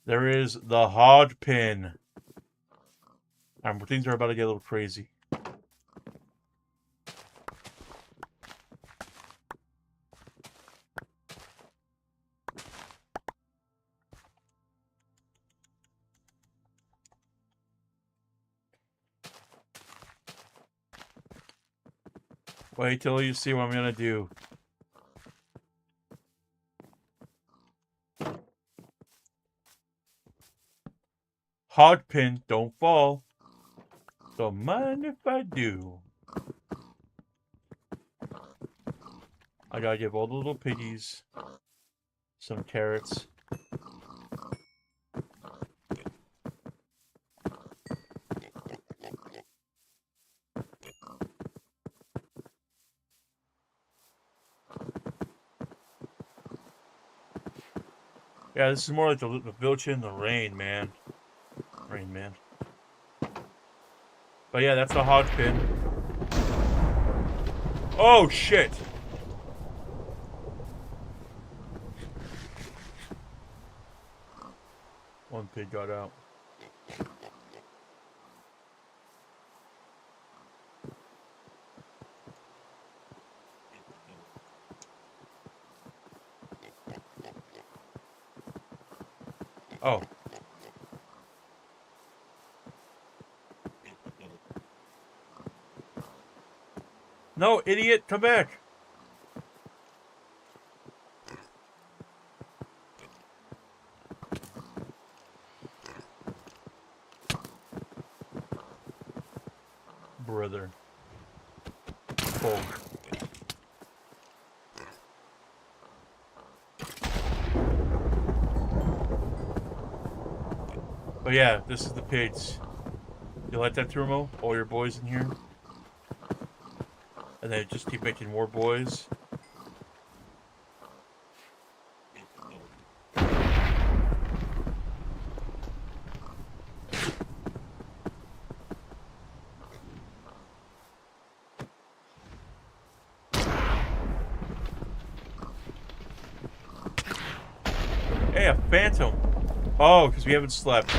there is the hog pin. Things are about to get a little crazy. Wait till you see what I'm gonna do. Hog pin, don't fall. Don't mind if I do. I gotta give all the little piggies some carrots. Yeah, this is more like the village in the rain, man. Rain Man. But yeah, that's the hog pin. Oh, shit! One pig got out. Oh. No, idiot, come back! Brother. Oh. But yeah, this is the pigs. You like that, Turmo? All your boys in here? And they just keep making more boys. Hey, a phantom! Oh, because we haven't slept.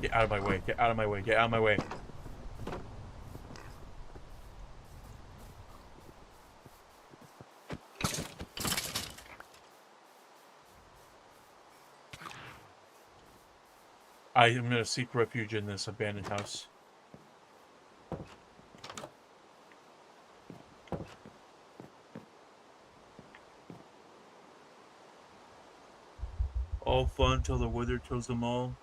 Get out of my way, get out of my way, get out of my way. I am gonna seek refuge in this abandoned house. All fun till the wither kills them all.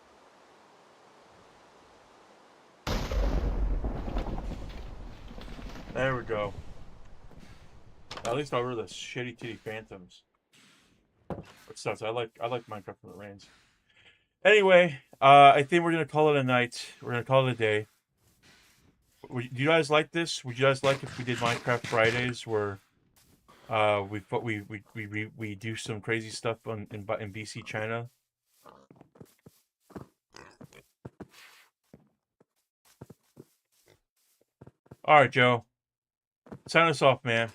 There we go. At least over the shitty titty phantoms. But stuff. I like Minecraft when it rains. Anyway, I think we're gonna call it a night. We're gonna call it a day. Do you guys like this? Would you guys like if we did Minecraft Fridays where we do some crazy stuff in BC China? All right, Joe. Sign us off, man.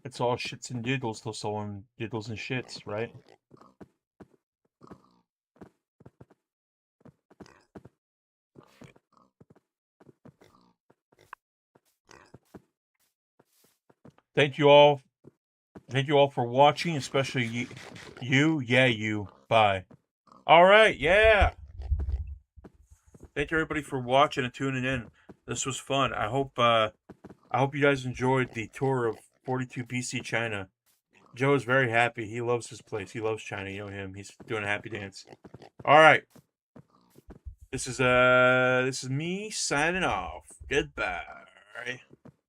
It's all shits and giggles till someone giggles and shits, right? Thank you all. Thank you all for watching, especially you. Yeah, you. Bye. All right, yeah. Thank you everybody for watching and tuning in. This was fun. I hope you guys enjoyed the tour of 42 BC China. Joe is very happy. He loves his place. He loves China. You know him. He's doing a happy dance. All right. This is me signing off. Goodbye.